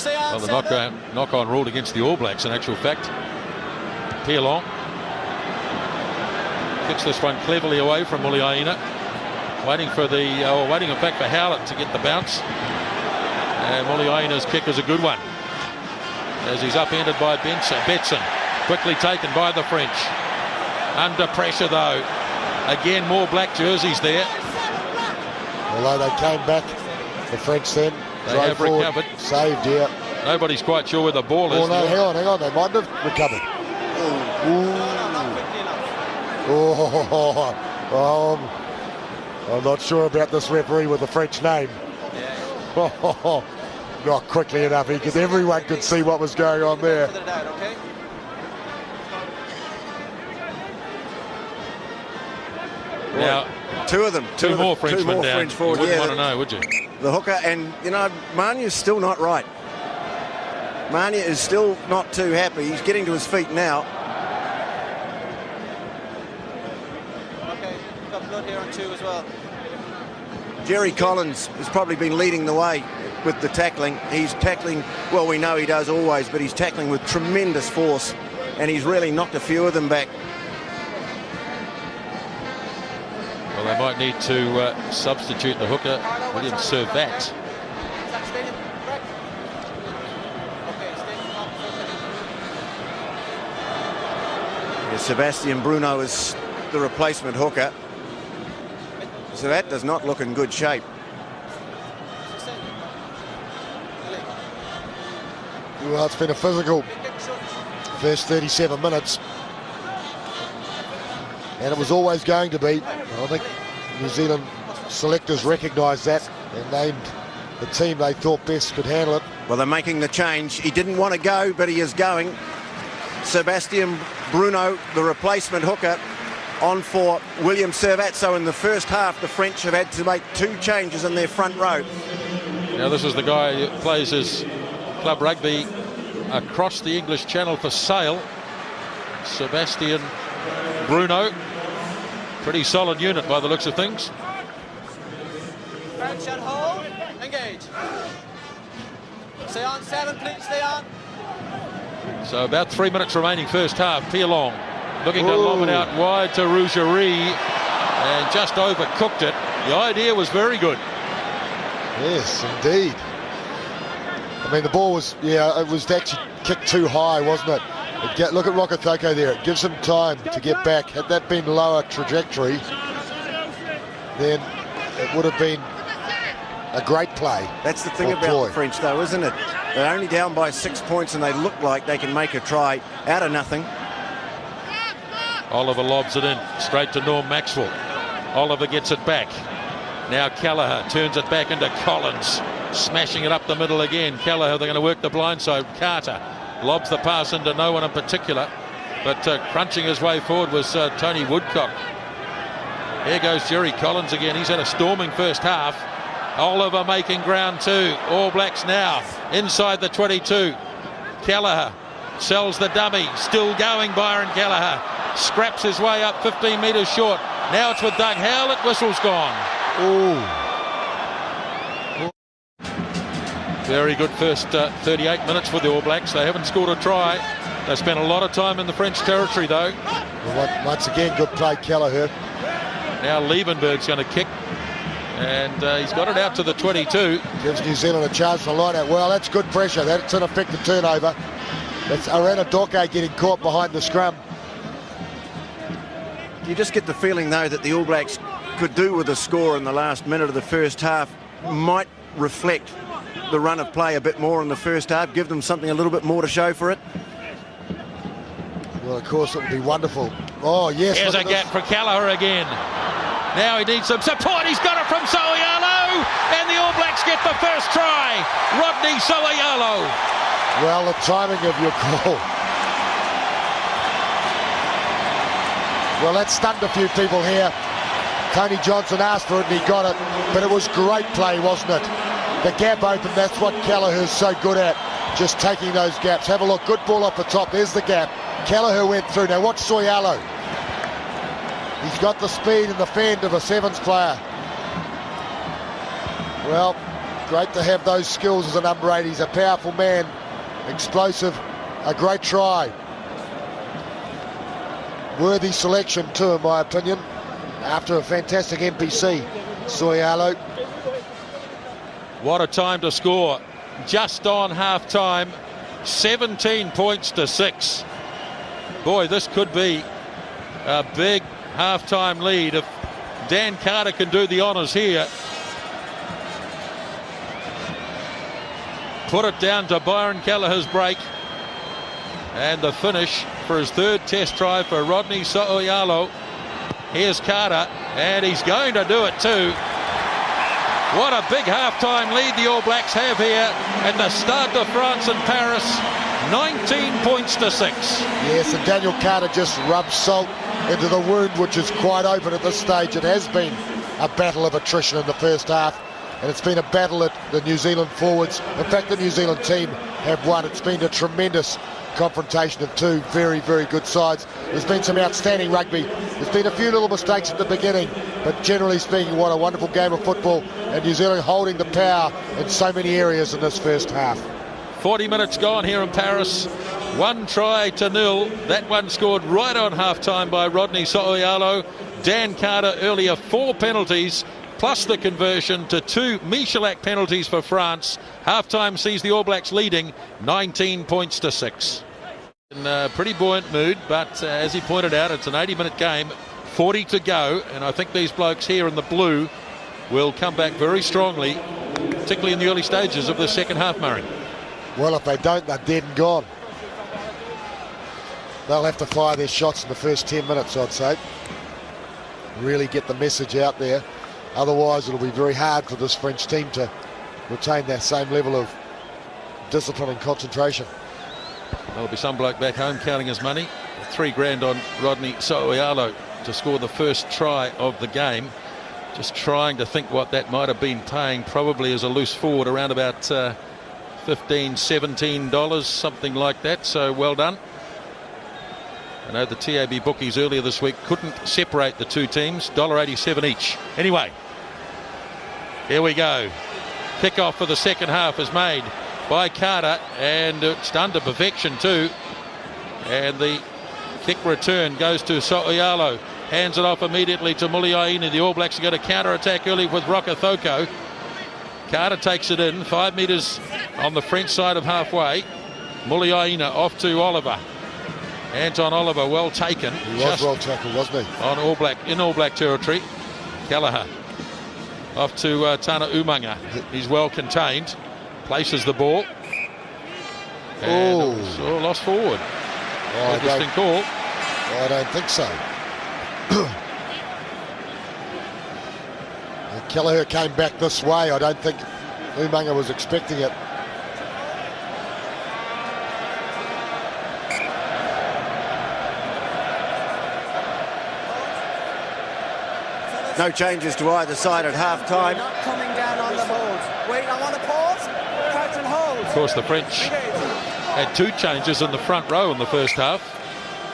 Well, the knock-on ruled against the All Blacks in actual fact. Pierlong kicks this one cleverly away from Muliaina. Waiting in fact for Howlett to get the bounce. And Muliaina's kick is a good one, as he's upended by Betson. Quickly taken by the French. Under pressure though. Again, more black jerseys there. Although they came back, the French then. They have forward, recovered. Saved, yeah. Nobody's quite sure where the ball is. Oh no, hang on. They might have recovered. I'm not sure about this referee with the French name. Not quickly enough. Everyone could see what was going on there. Now, two more Frenchmen down. French forward. You wouldn't want to know, would you? The hooker, and you know, Marnia's still not right. Marnia is still not too happy. He's getting to his feet now. Okay, got blood here on 2 as well. Jerry Collins has probably been leading the way with the tackling. He's tackling, well, we know he does always, but he's tackling with tremendous force, and he's really knocked a few of them back. Well, they might need to substitute the hooker, William Servat. Yeah, Sebastian Bruno is the replacement hooker. So that does not look in good shape. Well, it's been a physical first 37 minutes. and it was always going to be. I think New Zealand selectors recognised that and named the team they thought best could handle it. Well, they're making the change. He didn't want to go, but he is going. Sebastian Bruno, the replacement hooker, on for William Servat. So in the first half, the French have had to make 2 changes in their front row. Now this is the guy who plays his club rugby across the English Channel for Sale. Sebastian Bruno. Pretty solid unit by the looks of things. French and hold. Engage. Stay on 7, please. Stay on. So about 3 minutes remaining first half. Pierlong looking to lob it out wide to Rougerie and just overcooked it. The idea was very good. Yes, indeed. I mean, the ball was, it was actually kicked too high, wasn't it? Look at Rokocoko there. It gives him time to get back. Had that been lower trajectory, then it would have been a great play. That's the thing about the French, though, isn't it? They're only down by 6 points and they look like they can make a try out of nothing. Oliver lobs it in straight to Norm Maxwell. Oliver gets it back. Now Kelleher turns it back into Collins, smashing it up the middle again. Kelleher, they're going to work the blind side. Carter lobs the pass into no one in particular, but crunching his way forward was Tony Woodcock. Here goes Jerry Collins again. He's had a storming first half. Oliver making ground too. All Blacks now inside the 22. Kelleher sells the dummy. Still going, Byron Kelleher. Scraps his way up 15 metres short. Now it's with Doug Howlett. Whistle's gone. Ooh. Very good first 38 minutes for the All Blacks. They haven't scored a try. They spent a lot of time in the French territory, though. Well, once again, good play, Kelleher. Now Liebenberg's going to kick, and he's got it out to the 22. Gives New Zealand a chance to line it. Well, that's good pressure. That's an effective turnover. That's Arana Doke getting caught behind the scrum. You just get the feeling, though, that the All Blacks could do with a score in the last minute of the first half. Might reflect the run of play a bit more in the first half, give them something a little bit more to show for it. Well, of course, it would be wonderful. Oh, yes. Here's a gap for Kelleher again. Now he needs some support. He's got it from So'oialo, and the All Blacks get the first try. Rodney So'oialo. Well, the timing of your call. Well, that stunned a few people here. Tony Johnson asked for it and he got it, but it was great play, wasn't it? The gap open, that's what Kelleher's so good at, just taking those gaps. Have a look, good ball off the top, there's the gap. Kelleher went through. Now watch So'oialo. He's got the speed and the fend of a sevens player. Well, great to have those skills as a number 8. He's a powerful man, explosive, a great try. Worthy selection too, in my opinion, after a fantastic NPC, So'oialo. What a time to score. Just on half-time, 17 points to 6. Boy, this could be a big half-time lead if Dan Carter can do the honours here. Put it down to Byron Kelleher's break. And the finish for his third test try for Rodney So'oialo. Here's Carter, and he's going to do it too. What a big half-time lead the All Blacks have here at the Stade de France in Paris. 19 points to 6. Yes, and Daniel Carter just rubbed salt into the wound, which is quite open at this stage. It has been a battle of attrition in the first half, and it's been a battle that the New Zealand forwards, in fact the New Zealand team, have won. It's been a tremendous confrontation of two very, very good sides. There's been some outstanding rugby. There's been a few little mistakes at the beginning, but generally speaking, what a wonderful game of football, and New Zealand holding the power in so many areas in this first half. 40 minutes gone here in Paris. 1 try to 0. That one scored right on half-time by Rodney So'oialo. Dan Carter earlier 4 penalties, plus the conversion to 2 Michalak penalties for France. Half-time sees the All Blacks leading 19 points to 6. In a pretty buoyant mood, but as he pointed out, it's an 80-minute game, 40 to go, and I think these blokes here in the blue will come back very strongly, particularly in the early stages of the second half, Murray. Well, if they don't, they're dead and gone. They'll have to fire their shots in the first 10 minutes, I'd say. really get the message out there. Otherwise, it'll be very hard for this French team to retain that same level of discipline and concentration. There'll be some bloke back home counting his money. $3,000 on Rodney So'oialo to score the first try of the game. Just trying to think what that might have been paying, probably as a loose forward, around about $15, $17, something like that. So well done. I know the TAB bookies earlier this week couldn't separate the two teams, $1.87 each. Anyway, here we go. Kick-off for the second half is made by Carter, and it's done to perfection too. And the kick return goes to So'oialo. Hands it off immediately to Muliaina. The All Blacks are going to counter-attack early with Rokethoko. Carter takes it in, 5 metres on the French side of halfway. Muliaina off to Oliver. Anton Oliver, well taken. He was well tackled, wasn't he? On All Black territory. Kelleher off to Tana Umaga. He's well contained. Places the ball. And it was, lost forward. Interesting call. I don't think so. Kelleher came back this way. I don't think Umaga was expecting it. No changes to either side at half-time. Not coming down on the hold. Wait, I want to pause. Crouch and hold. Of course, the French had 2 changes in the front row in the first half.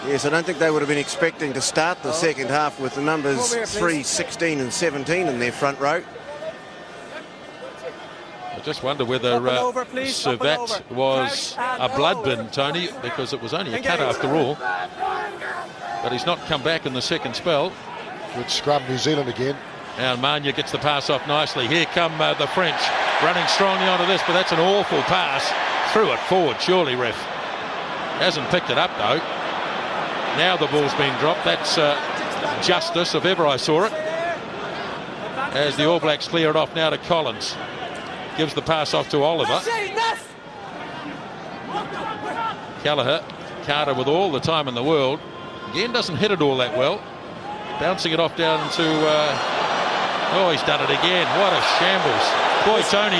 Yes, I don't think they would have been expecting to start the second half with the numbers 3, 16 and 17 in their front row. I just wonder whether Servat was a blood bin, Tony, because it was only a cut after all. But he's not come back in the second spell. Good scrum, New Zealand again. Now Mania gets the pass off nicely. Here come the French running strongly onto this, but that's an awful pass. Threw it forward, surely, ref. Hasn't picked it up, though. Now the ball's been dropped. That's justice, if ever I saw it. As the All Blacks clear it off now to Collins. Gives the pass off to Oliver. Kelleher, Carter with all the time in the world. Again, doesn't hit it all that well. Bouncing it off down to... he's done it again. What a shambles. Boy, Tony,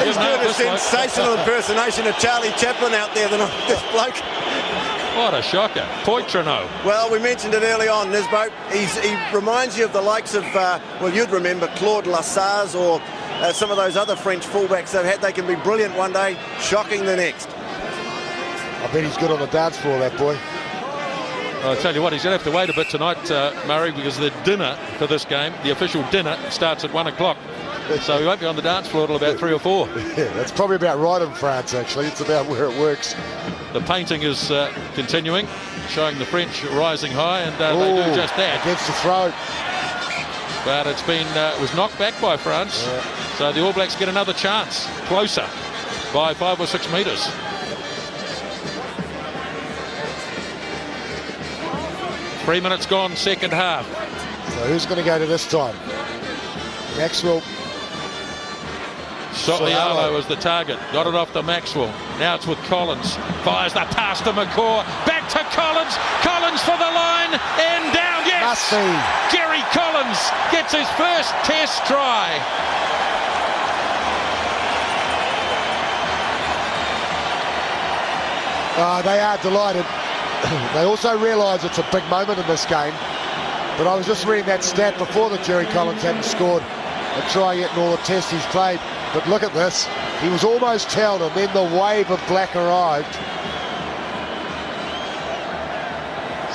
he's doing a sensational impersonation of Charlie Chaplin out there, this bloke. What a shocker. Poitrenault. Well, we mentioned it early on, Nisbo. He reminds you of the likes of, you'd remember Claude Lassars or some of those other French fullbacks they've had. They can be brilliant one day, shocking the next. I bet he's good on the dance floor, that boy. I'll tell you what, he's going to have to wait a bit tonight, Murray, because the dinner for this game, the official dinner, starts at 1 o'clock. So he won't be on the dance floor until about 3 or 4. Yeah, that's probably about right in France, actually. It's about where it works. The painting is continuing, showing the French rising high, and they do just that. Against the throat. But it's been was knocked back by France. Yeah. So the All Blacks get another chance, closer, by 5 or 6 metres. Three minutes gone, second half. So who's going to go to this time? Maxwell. So'oialo is the target. Got it off to Maxwell. Now it's with Collins. Fires the pass to McCaw. Back to Collins. Collins for the line. And down. Yes. Must be. Jerry Collins gets his first test try. They are delighted. They also realise it's a big moment in this game. But I was just reading that stat before that Jerry Collins hadn't scored a try yet in all the tests he's played. But look at this. He was almost held, and then the wave of black arrived.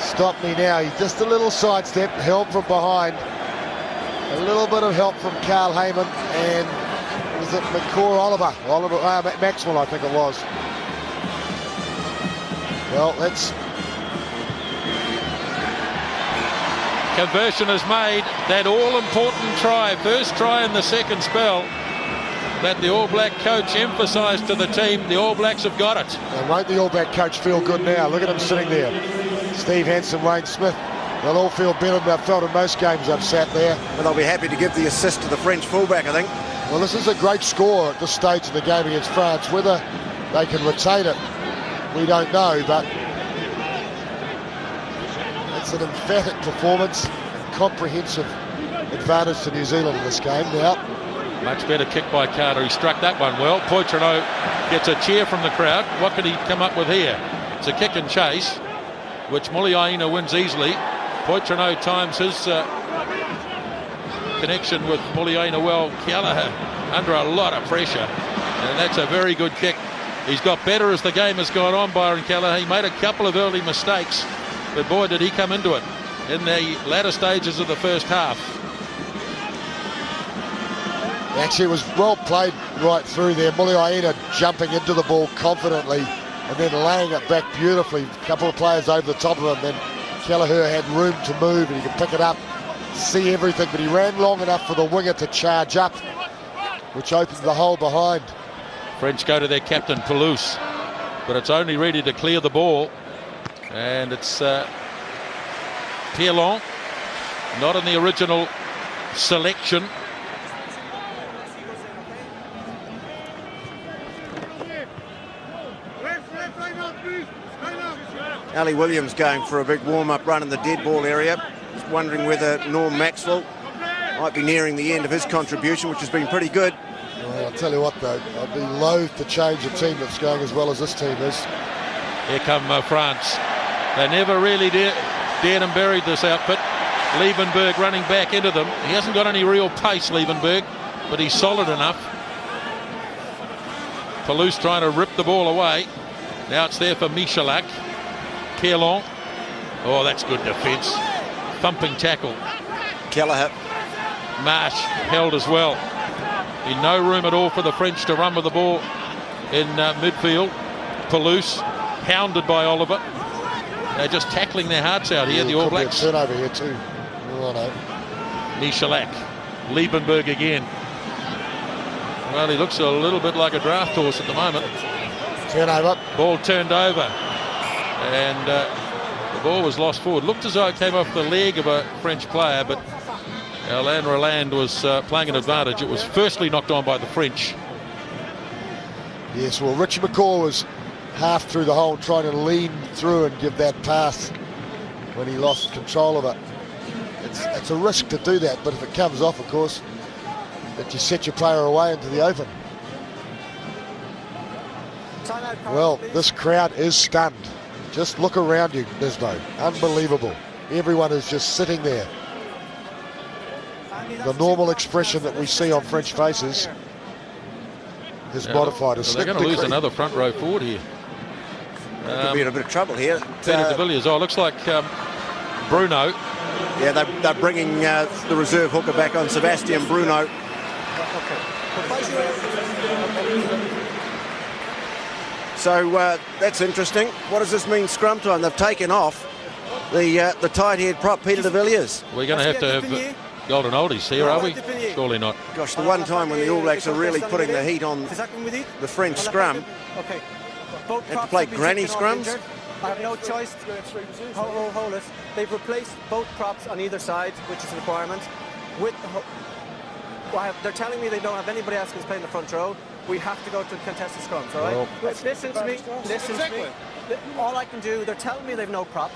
Stop me now. He's just a little sidestep, held from behind. A little bit of help from Carl Heyman, and was it Maxwell, I think it was. Well, that's... Conversion is made. That all-important try, first try in the second spell, that the All Black coach emphasised to the team. The All Blacks have got it. And won't the All Black coach feel good now? Look at him sitting there. Steve Hansen, Wayne Smith. They'll all feel better than they've felt in most games they've sat there. And they'll be happy to give the assist to the French fullback, I think. Well, this is a great score at this stage of the game against France. Whether they can retain it, we don't know, but it's an emphatic performance. comprehensive advantage to New Zealand in this game now. Much better kick by Carter. He struck that one well. Poitrenaud gets a cheer from the crowd. What can he come up with here? It's a kick and chase, which Muliaina wins easily. Poitrenaud times his connection with Muliaina well. Kelleher under a lot of pressure, and that's a very good kick. He's got better as the game has gone on, Byron Kelleher. He made a couple of early mistakes, but boy, did he come into it in the latter stages of the first half. Actually, it was well played right through there. Muliaina jumping into the ball confidently and then laying it back beautifully. A couple of players over the top of him. Then Kelleher had room to move and he could pick it up, see everything. But he ran long enough for the winger to charge up, which opened the hole behind. French go to their captain, Pelouse, but it's only ready to clear the ball. And it's Pierlon, not in the original selection. Ali Williams going for a big warm-up run in the dead ball area. Just wondering whether Norm Maxwell might be nearing the end of his contribution, which has been pretty good. Well, I'll tell you what, though, I'd be loath to change a team that's going as well as this team is. Here come France. They never really dared and buried this outfit. Liebenberg running back into them. He hasn't got any real pace, Liebenberg, but he's solid enough. Pelouse trying to rip the ball away. Now it's there for Michalak. Pierlon. Oh, that's good defence. Thumping tackle. Kelleher. Marsh held as well. In no room at all for the French to run with the ball in midfield. Pelouse hounded by Oliver. They're just tackling their hearts out here, the All Blacks. Turnover here too. Oh, no. Michalak. Liebenberg again. Well, he looks a little bit like a draft horse at the moment. Turnover. Ball turned over. And the ball was lost forward. Looked as though it came off the leg of a French player, but Alain Roland was playing an advantage. It was firstly knocked on by the French. Yes, well, Richie McCaw was half through the hole trying to lean through and give that pass when he lost control of it. It's a risk to do that, but if it comes off, of course, that you set your player away into the open. Well, this crowd is stunned. Just look around you, Bisno. Unbelievable. Everyone is just sitting there. The normal expression that we see on French faces is modified. They're going to lose another front row forward here. Could be in a bit of trouble here. Peter de Villiers. Oh, looks like Bruno. Yeah, they're bringing the reserve hooker back on, Sebastian Bruno. So that's interesting. What does this mean scrum time? They've taken off the tight head prop, Peter de Villiers. We're going to have golden oldies here, are we? Surely not. Gosh, the one time when the All Blacks are really putting the heat on the French scrum. Okay. Have to play granny scrums. I have no choice. Hold it. They've replaced both props on either side, which is a requirement. They're telling me they don't have anybody else who's playing the front row. We have to go to contested scrums, all right? Listen to me. Listen to me. All I can do, they're telling me they've no prop.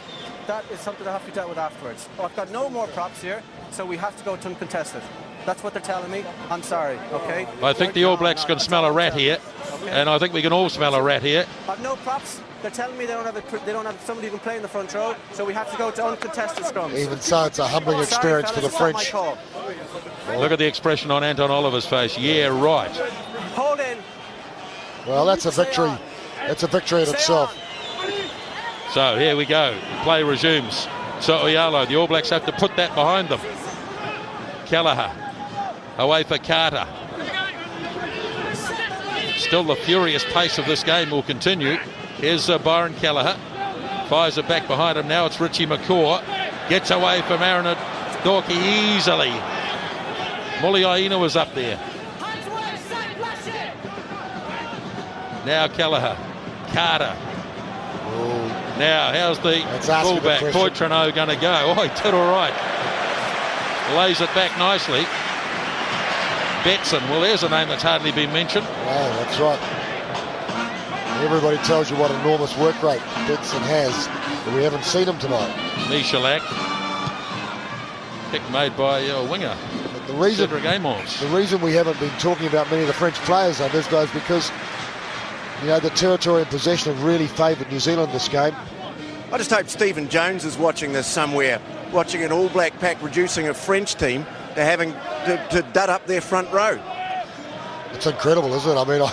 That is something that have to be dealt with afterwards. I've got no more props here, so we have to go to uncontested. That's what they're telling me. I'm sorry, okay? I think the All Blacks can smell a rat here, and I think we can all smell a rat here. I've no props. They're telling me they don't have somebody who can play in the front row, so we have to go to uncontested scrums. Even so, it's a humbling experience for the French. Look at the expression on Anton Oliver's face. Yeah, right. Hold in. Well, that's a victory. That's a victory in itself. So here we go. Play resumes. So Oyalo, the All Blacks have to put that behind them. Kelleher away for Carter. Still the furious pace of this game will continue. Here's Byron Kelleher. Fires it back behind him. Now it's Richie McCaw. Gets away from Aaron Dorky easily. Muliaina was up there. Now Kelleher. Carter. Ooh. Now, how's the fullback, Poitrenaud, going to go? Oh, he did all right. Lays it back nicely. Betson, well, there's a name that's hardly been mentioned. Oh, that's right. Everybody tells you what enormous work rate Betson has, but we haven't seen him tonight. Michalak. Kick made by winger. The reason we haven't been talking about many of the French players on this, though, is because, you know, the territory and possession have really favoured New Zealand this game. I just hope Stephen Jones is watching this somewhere, watching an All Black pack reducing a French team to having to dud up their front row. It's incredible, isn't it? I mean,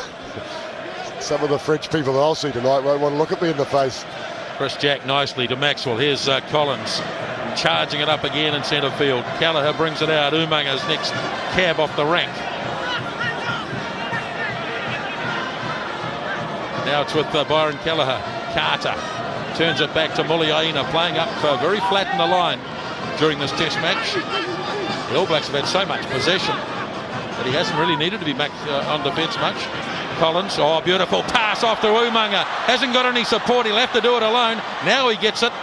some of the French people that I'll see tonight won't want to look at me in the face. Chris Jack nicely to Maxwell. Here's Collins charging it up again in centre field. Kelleher brings it out. Umaga's next cab off the rank. Now it's with Byron Kelleher. Carter turns it back to Muliaina, playing up very flat in the line during this test match. The All Blacks have had so much possession that he hasn't really needed to be back on defence much. Collins, oh, beautiful pass off to Umaga. Hasn't got any support, he'll have to do it alone. Now he gets it.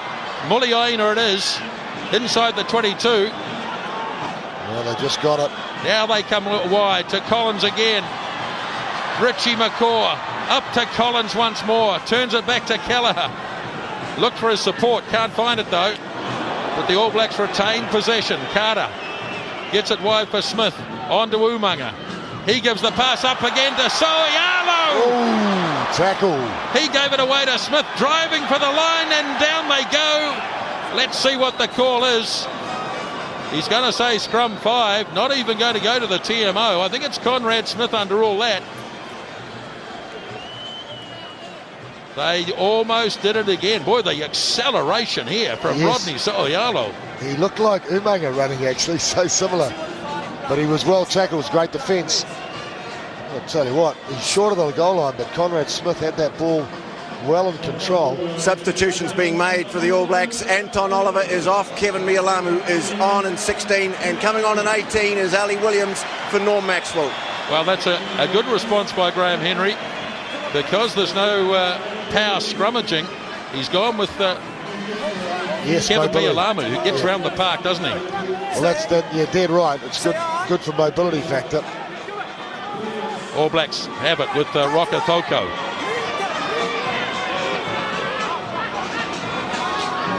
Muliaina it is, inside the 22. Well, they just got it. Now they come wide to Collins again. Richie McCaw up to Collins once more. Turns it back to Kelleher. Look for his support, can't find it though. But the All Blacks retain possession. Carter gets it wide for Smith. On to Umaga. He gives the pass up again to Soialo. Oh, tackle. He gave it away to Smith, driving for the line, and down they go. Let's see what the call is. He's going to say scrum 5, not even going to go to the TMO. I think it's Conrad Smith under all that. They almost did it again. Boy, the acceleration here from Rodney Soialo. He looked like Umaga running, actually, so similar. But he was well tackled, it was great defence. I'll tell you what, he's short of the goal line, but Conrad Smith had that ball well in control. Substitutions being made for the All Blacks. Anton Oliver is off. Kevin Mialamu is on in 16. And coming on in 18 is Ali Williams for Norm Maxwell. Well, that's a good response by Graham Henry. Because there's no power scrummaging, he's gone with Kevin Mialamu, who gets round the park, doesn't he? Well, you're dead right. It's good for mobility factor. All Blacks have it with Roka Thoko.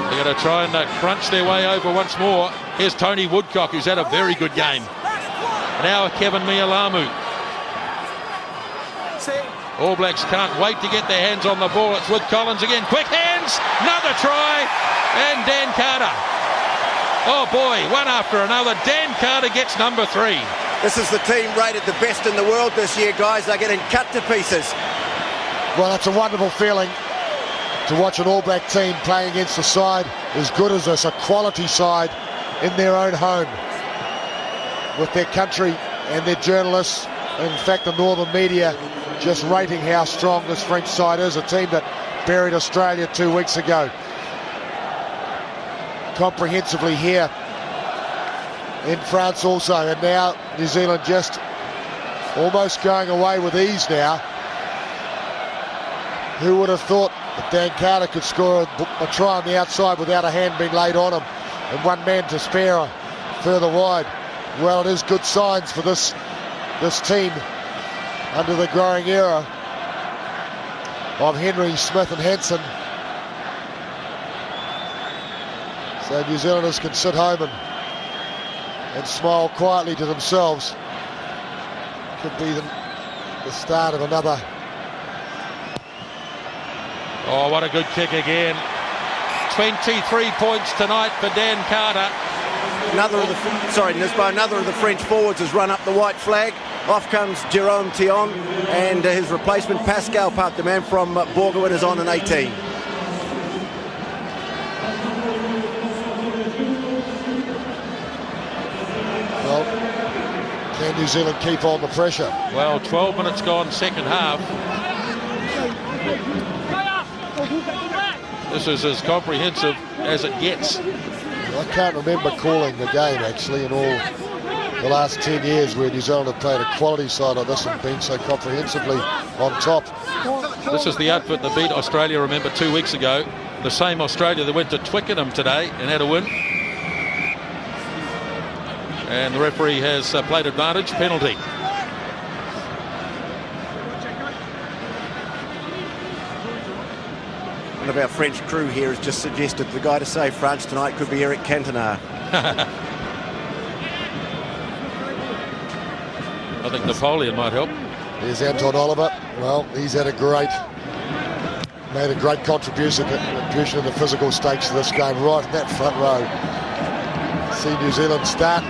They're going to try and crunch their way over once more. Here's Tony Woodcock, who's had a very good game. Now Kevin Mialamu. All Blacks can't wait to get their hands on the ball. It's with Collins again. Quick hands. Another try. And Dan Carter. Oh boy, one after another. Dan Carter gets number 3. This is the team rated the best in the world this year, guys. They're getting cut to pieces. Well, it's a wonderful feeling to watch an All Black team playing against a side as good as us, a quality side in their own home, with their country and their journalists, and in fact the northern media, just rating how strong this French side is, a team that buried Australia 2 weeks ago. Comprehensively here in France also, and now New Zealand just almost going away with ease now. Who would have thought that Dan Carter could score a try on the outside without a hand being laid on him, and one man to spare further wide? Well, it is good signs for this team under the growing era of Henry, Smith and Hansen. So New Zealanders can sit home and smile quietly to themselves. Could be the start of another. Oh, what a good kick again. 23 points tonight for Dan Carter. Another of the French forwards has run up the white flag. Off comes Jerome Thion, and his replacement Pascal Park, the man from Borgerwood, is on in 18. Well, can New Zealand keep on the pressure? Well, 12 minutes gone, second half. This is as comprehensive as it gets. I can't remember calling the game actually in all the last 10 years where New Zealand have played a quality side like this and been so comprehensively on top. This is the outfit that beat Australia, remember, 2 weeks ago. The same Australia that went to Twickenham today and had a win. And the referee has played advantage, penalty. One of our French crew here has just suggested the guy to save France tonight could be Eric Cantona. I think Napoleon might help. There's Anton Oliver. Well, he's had made a great contribution in the physical stakes of this game, right in that front row. See New Zealand start.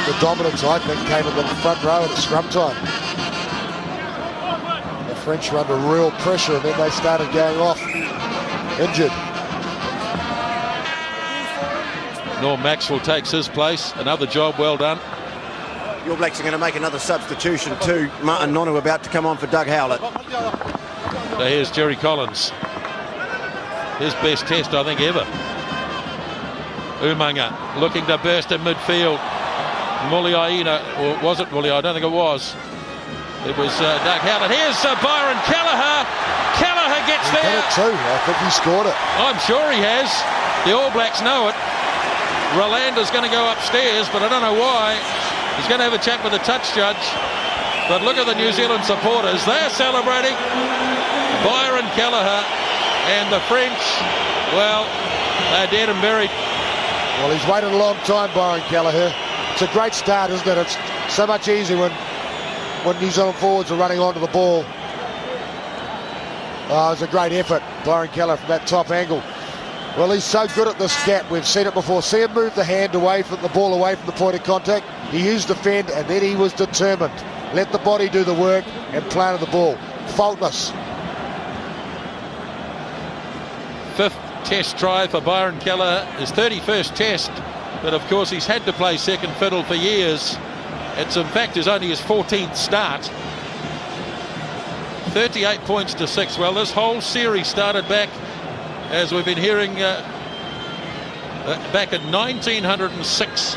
The dominance, I think, came in the front row at scrum time. The French were under real pressure, and then they started going off injured. Norm Maxwell takes his place. Another job well done. The All Blacks are going to make another substitution too. Martin Nonu about to come on for Doug Howlett. So here's Jerry Collins. His best test, I think, ever. Umaga looking to burst in midfield. Muliaina, or was it Muliaina? I don't think it was. It was Doug Howlett. Here's Byron Kelleher. Kelleher gets He there. did it too. I think he scored it. I'm sure he has. The All Blacks know it. Rolander's going to go upstairs, but I don't know why. He's going to have a chat with the touch judge. But look at the New Zealand supporters. They're celebrating. Byron Kelleher and the French, well, they're dead and buried. Well, he's waited a long time, Byron Kelleher. It's a great start, isn't it? It's so much easier when New Zealand forwards are running onto the ball. Oh, it was a great effort, Byron Kelleher, from that top angle. Well, he's so good at this gap. We've seen it before. See him move the hand away from the ball, away from the point of contact. He used the fend, and then he was determined. Let the body do the work and planted the ball. Faultless. Fifth test try for Byron Kelleher, his 31st test, but of course he's had to play second fiddle for years. It's in fact is only his 14th start. 38 points to 6. Well, this whole series started back, as we've been hearing, back in 1906,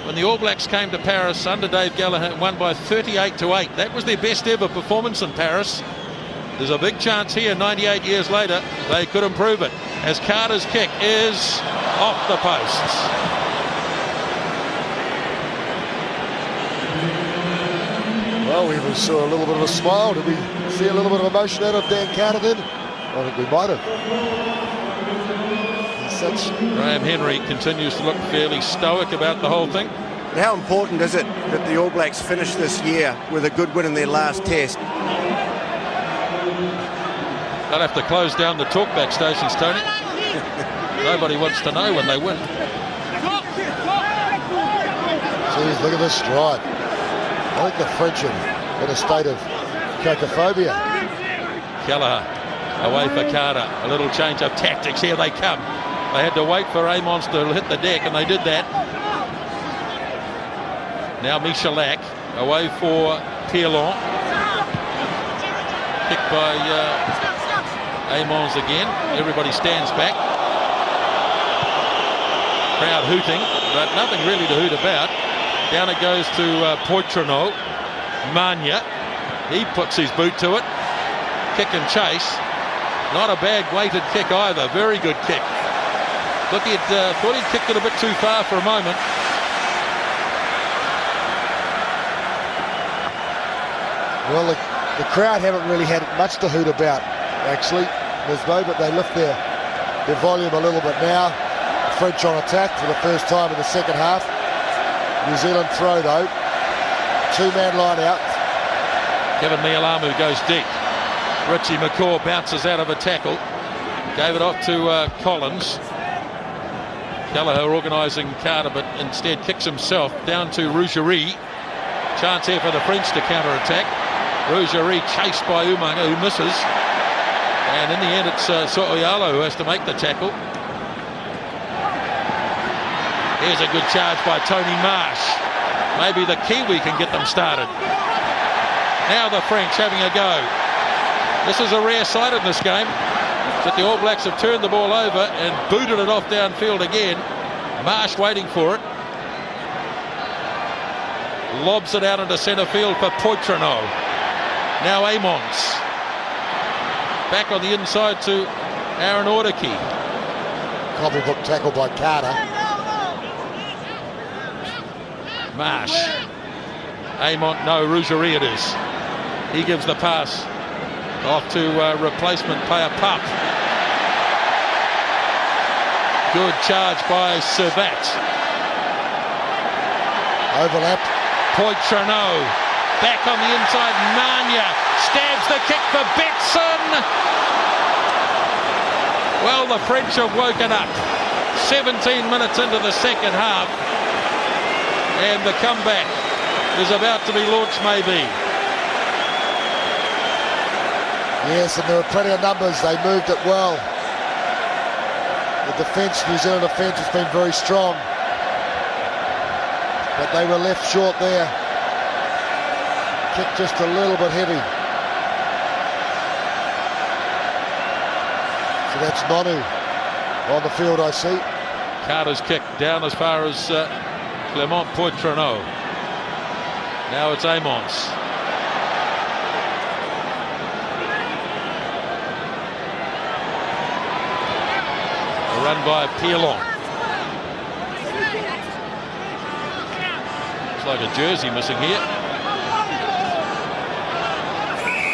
when the All Blacks came to Paris under Dave Gallagher and won by 38-8. That was their best ever performance in Paris. There's a big chance here, 98 years later, they could improve it, as Carter's kick is off the posts. Well, we saw a little bit of a smile. Did we see a little bit of emotion out of Dan Carter then? I think we might have. Graham Henry continues to look fairly stoic about the whole thing. How important is it that the All Blacks finish this year with a good win in their last test? They'll have to close down the talkback stations, Tony. Nobody wants to know when they win. Jeez, look at this stride. I think the French are in a state of cacophobia. Kelleher away for Carter. A little change of tactics. Here they come. They had to wait for Amons to hit the deck, and they did that. Now Michalak away for Pierlon. Kicked by Amons again. Everybody stands back. Crowd hooting, but nothing really to hoot about. Down it goes to Poitrenaud. Mania. He puts his boot to it. Kick and chase. Not a bad weighted kick either. Very good kick. Look, he thought he'd kicked it a bit too far for a moment. Well, the crowd haven't really had much to hoot about, actually, Nisbo, but they lift their volume a little bit now. The French on attack for the first time in the second half. New Zealand throw, though. Two-man line out. Kevin Mialamu goes deep. Richie McCaw bounces out of a tackle. Gave it off to Collins. Kelleher organising Carter, but instead kicks himself down to Rougerie. Chance here for the French to counter-attack. Rougerie chased by Umaga, who misses. And in the end, it's So'oialo who has to make the tackle. Here's a good charge by Tony Marsh. Maybe the Kiwi can get them started. Now the French having a go. This is a rare sight in this game, that the All Blacks have turned the ball over and booted it off downfield again. Marsh waiting for it. Lobs it out into centre field for Poitrenaud. Now Amons. Back on the inside to Aaron Audeke. Cobblebook tackle by Carter. Marsh. Amon, no, Rougerie it is. He gives the pass off to replacement player Pup. Good charge by Servat. Overlap. Poitrenaud Back on the inside, Mania stabs the kick for Betson. Well, the French have woken up. 17 minutes into the second half, and the comeback is about to be launched, maybe. Yes, and there were plenty of numbers. They moved it well. The defence, New Zealand defence, has been very strong, but they were left short there. Kick just a little bit heavy. So that's Nonu on the field, I see. Carter's kick down as far as Clement Poitrenaud. Now it's Amons. A run by Pierlon. Looks like a jersey missing here.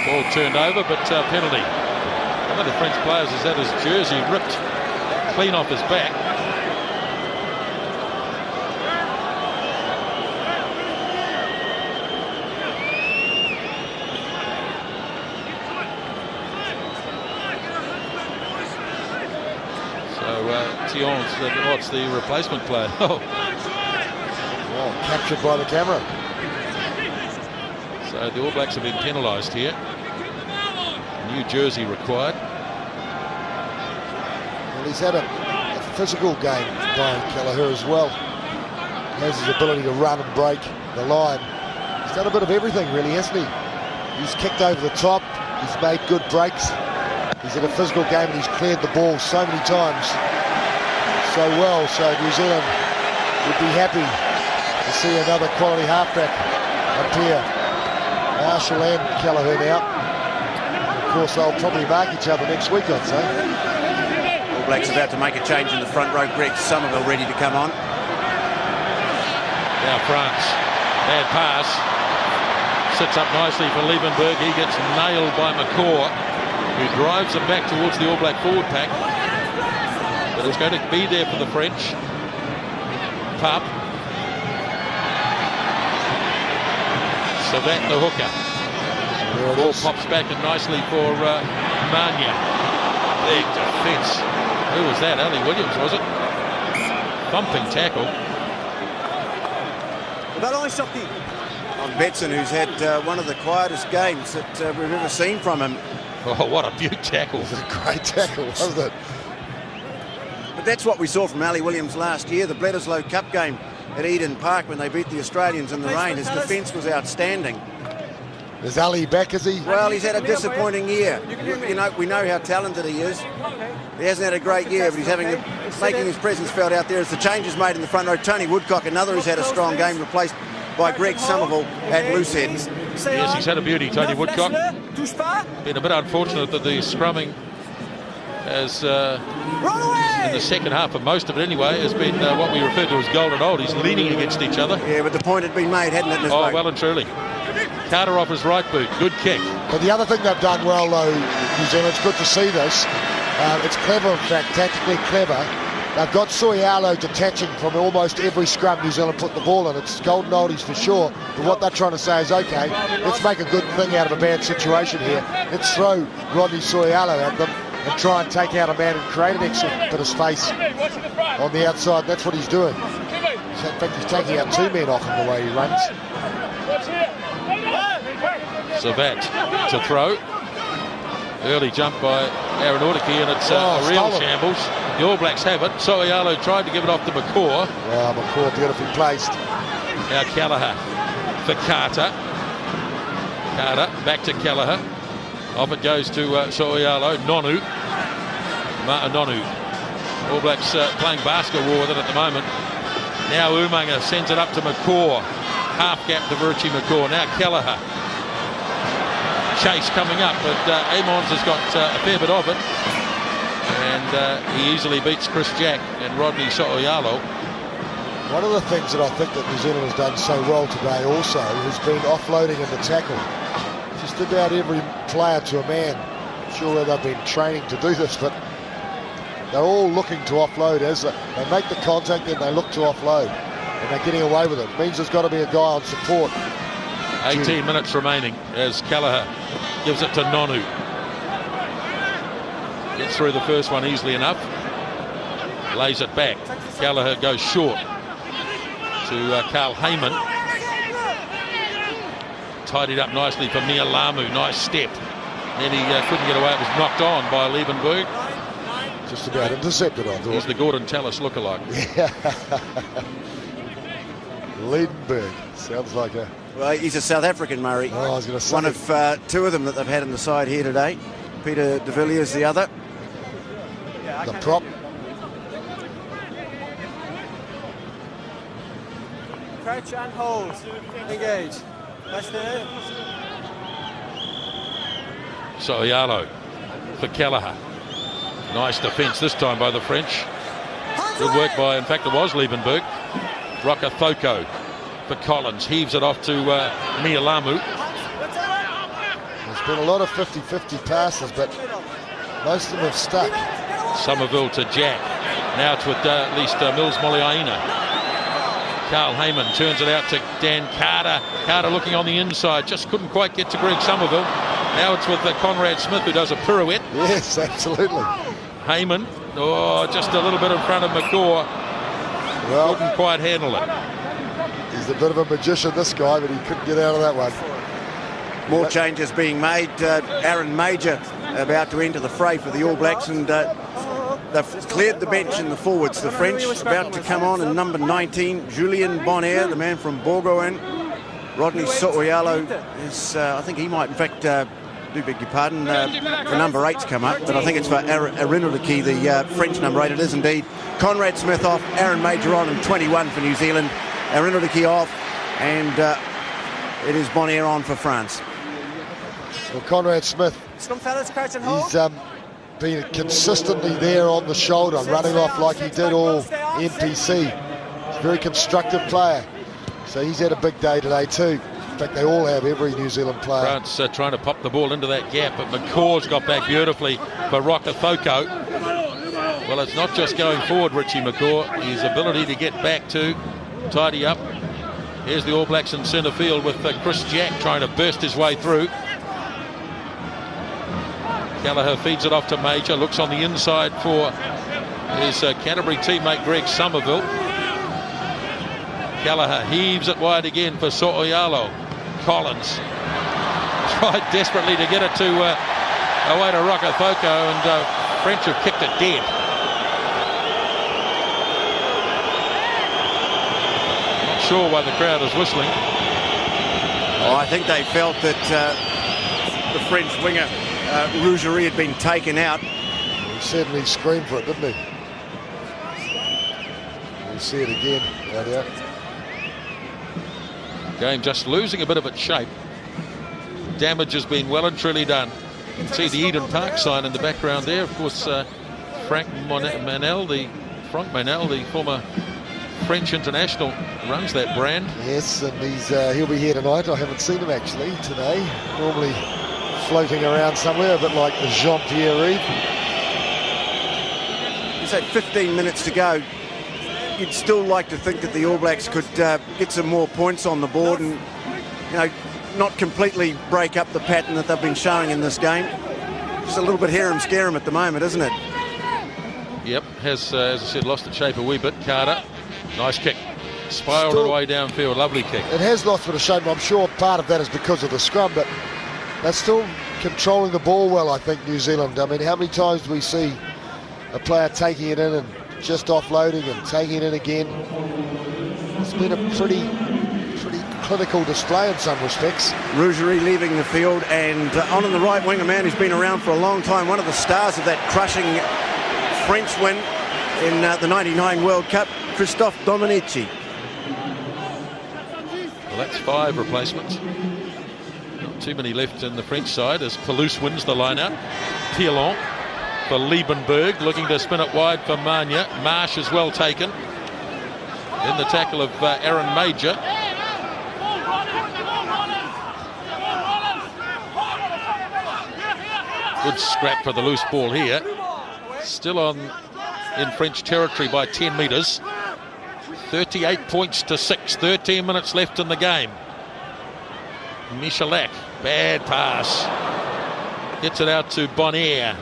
Ball turned over, but penalty. One of the French players has had his jersey ripped clean off his back. What's the replacement player? Oh, captured by the camera. So the All Blacks have been penalised here. New jersey required. Well, he's had a physical game, Brian Kelleher, as well. He has his ability to run and break the line. He's done a bit of everything, really, hasn't he? He's kicked over the top. He's made good breaks. He's in a physical game and he's cleared the ball so many times. So well, so New Zealand would be happy to see another quality halfback up here. Marshall and Kelleher now. Of course, they'll probably mark each other next week, I'd say. All Blacks about to make a change in the front row. Greg Somerville ready to come on. Now France, bad pass. Sits up nicely for Liebenberg. He gets nailed by McCaw, who drives him back towards the All Black forward pack. But it's going to be there for the French. Pup. Savat the hooker. Ball pops back and nicely for Mania. Big defence. Who was that? Ali Williams, was it? Thumping tackle. On Betson, who's had one of the quietest games that we've ever seen from him. Oh, what a beaut tackle. It was a great tackle, wasn't it? But that's what we saw from Ali Williams last year, the Bledisloe Cup game at Eden Park when they beat the Australians in the rain. His defence was outstanding. Is Ali back, is he? Well, he's had a disappointing year. You know, we know how talented he is. He hasn't had a great year, but he's making his presence felt out there as the changes made in the front row. Tony Woodcock, another who's had a strong game, replaced by Greg Somerville at loose ends. Yes, he's had a beauty, Tony Woodcock. Been a bit unfortunate that the scrumming has, in the second half, of most of it anyway, has been what we refer to as golden old. He's leaning against each other. Yeah, but the point had been made, hadn't it? In his boat? Well and truly. Carter off his right boot, good kick. But the other thing they've done well, though, New Zealand, it's good to see this. It's clever, in fact, tactically clever. They've got Soialo detaching from almost every scrum New Zealand put the ball in. It's golden oldies for sure, but what they're trying to say is, okay, let's make a good thing out of a bad situation here. Let's throw Rodney Soialo at them and try and take out a man and create an exit for his face on the outside. That's what he's doing. So in fact, he's taking out two men off him the way he runs. Savat to throw. Early jump by Aeronautica, and it's a real shambles. The All Blacks have it. Soialo tried to give it off to McCaw. Wow, McCaw beautifully placed. Now Kelleher for Carter. Carter back to Kelleher. Off it goes to Soialo. Nonu. Nonu. All Blacks playing basketball with it at the moment. Now Umaga sends it up to McCaw. Half gap to Virtue McCaw. Now Kelleher. Chase coming up, but Amons has got a fair bit of it, and he easily beats Chris Jack and Rodney Soialo. One of the things that I think that New Zealand has done so well today also has been offloading in the tackle. Just about every player to a man. I'm sure where they've been training to do this, but they're all looking to offload as they make the contact, then they look to offload, and they're getting away with it. It means there's got to be a guy on support 18 minutes remaining as Kelleher gives it to Nonu. Gets through the first one easily enough. Lays it back. Kelleher goes short to Carl Heyman. Tidied up nicely for Mia Lamu. Nice step. Then he couldn't get away. It was knocked on by Liebenberg. Just about intercepted, I thought. He's the Gordon Tallis lookalike. Yeah. Liebenberg. Sounds like a... Well, he's a South African, Murray. Oh, I was going to say. One of two of them that they've had in the side here today. Peter de Villiers the other. The prop. Crouch and hold. Engage. That's it. Soialo for Kelleher. Nice defence this time by the French. Good work by, in fact, it was Liebenberg. Rokethoko for Collins. Heaves it off to Mia Lamu. There's been a lot of 50-50 passes, but most of them have stuck. Somerville to Jack. Now it's with at least Mills Moliaina. Carl Heyman turns it out to Dan Carter. Carter looking on the inside. Just couldn't quite get to Greg Somerville. Now it's with Conrad Smith, who does a pirouette. Yes, absolutely. Heyman, just a little bit in front of McCaw. Well, couldn't quite handle it. He's a bit of a magician, this guy, but he couldn't get out of that one. More changes being made. Aaron Major about to enter the fray for the All Blacks, and they've cleared the bench in the forwards. The French about to come on in number 19, Julien Bonaire, the man from Bourgoin. Rodney So'oialo is, I think he might, in fact, do beg your pardon, the number 8's come up, but I think it's for Arinuriki, the French number 8. It is indeed. Conrad Smith off, Aaron Major on, and 21 for New Zealand. Arinuriki off, and it is Bonaire on for France. Well, Conrad Smith, he's been consistently there on the shoulder, running off like he did all NPC. He's a very constructive player. So he's had a big day today too. In fact, they all have, every New Zealand player. France trying to pop the ball into that gap, but McCaw's got back beautifully for Rokethoko. Well, it's not just going forward, Richie McCaw. His ability to get back to tidy up. Here's the All Blacks in centre field with Chris Jack trying to burst his way through. Kelleher feeds it off to Major, looks on the inside for his Canterbury teammate Greg Somerville. Kelleher heaves it wide again for So'oialo. Collins tried desperately to get it to away to Rokethoko, and French have kicked it dead. Not sure why the crowd is whistling. Oh, I think they felt that the French winger Rougerie had been taken out. He certainly screamed for it, didn't he? We'll see it again out there. Game just losing a bit of its shape. Damage has been well and truly done. You can see the Eden Park sign in the background there. Of course, Frank Manel, the former French international, runs that brand. Yes, and he'll be here tonight. I haven't seen him actually today. Normally floating around somewhere, a bit like Jean-Pierre Reid. You say 15 minutes to go. You'd still like to think that the All Blacks could get some more points on the board and, you know, not completely break up the pattern that they've been showing in this game. Just a little bit harem-scarum at the moment, isn't it? Yep, has, as I said, lost its shape a wee bit. Carter, nice kick. Spiraled it away downfield, lovely kick. It has lost a bit of shape. I'm sure part of that is because of the scrum, but they're still controlling the ball well, I think, New Zealand. I mean, how many times do we see a player taking it in and just offloading and taking it in again? It's been a pretty clinical display in some respects. Rougerie leaving the field, and on in the right wing, a man who's been around for a long time, one of the stars of that crushing French win in the 99 World Cup, Christophe Dominici. Well, that's 5 replacements. Not too many left in the French side as Palouse wins the line-out. Pielon for Liebenberg, looking to spin it wide for Mania. Marsh is well taken. In the tackle of Aaron Major. Good scrap for the loose ball here. Still in French territory by 10 metres. 38 points to 6. 13 minutes left in the game. Michalak, bad pass. Gets it out to Bonaire.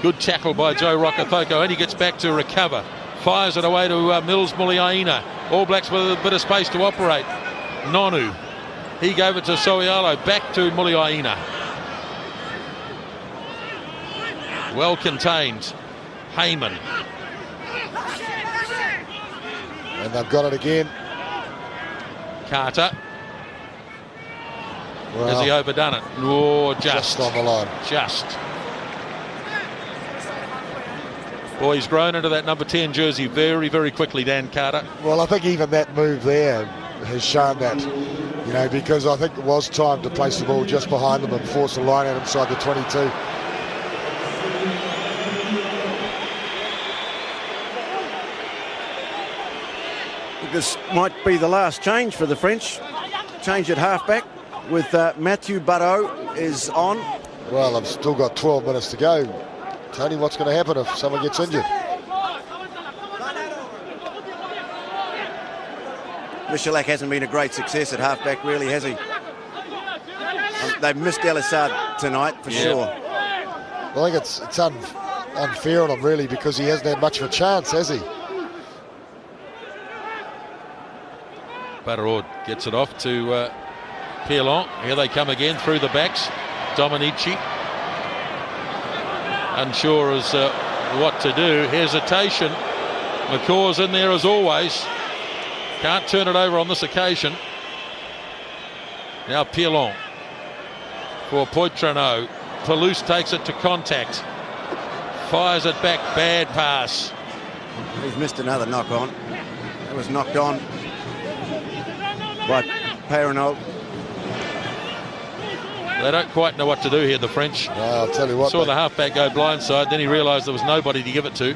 Good tackle by Joe Rokocoko, and he gets back to recover. Fires it away to Mills Muliaina. All Blacks with a bit of space to operate. Nonu. He gave it to Soialo. Back to Muliaina. Well contained. Heyman. And they've got it again. Carter. Well, has he overdone it? Oh, just on the line. Just. Boy, he's grown into that number 10 jersey very, very quickly, Dan Carter. Well, I think even that move there has shown that, you know, because I think it was time to place the ball just behind them and force the line out inside the 22. This might be the last change for the French. Change at halfback with Mathieu Barreau is on. Well, I've still got 12 minutes to go. Tony, what's going to happen if someone gets injured? Michalak hasn't been a great success at halfback, really, has he? They've missed Elisard tonight, for sure. Well, I think it's unfair on him, really, because he hasn't had much of a chance, has he? Barreau gets it off to Pierlon. Here they come again through the backs. Dominici. Unsure as what to do. Hesitation. McCaw's in there as always. Can't turn it over on this occasion. Now Pierlon for Poitrenaud. Toulouse takes it to contact. Fires it back. Bad pass. He's missed another knock on. It was knocked on by Pierlon. They don't quite know what to do here, the French. Well, I'll tell you what. Saw the halfback go blindside, then he realised there was nobody to give it to.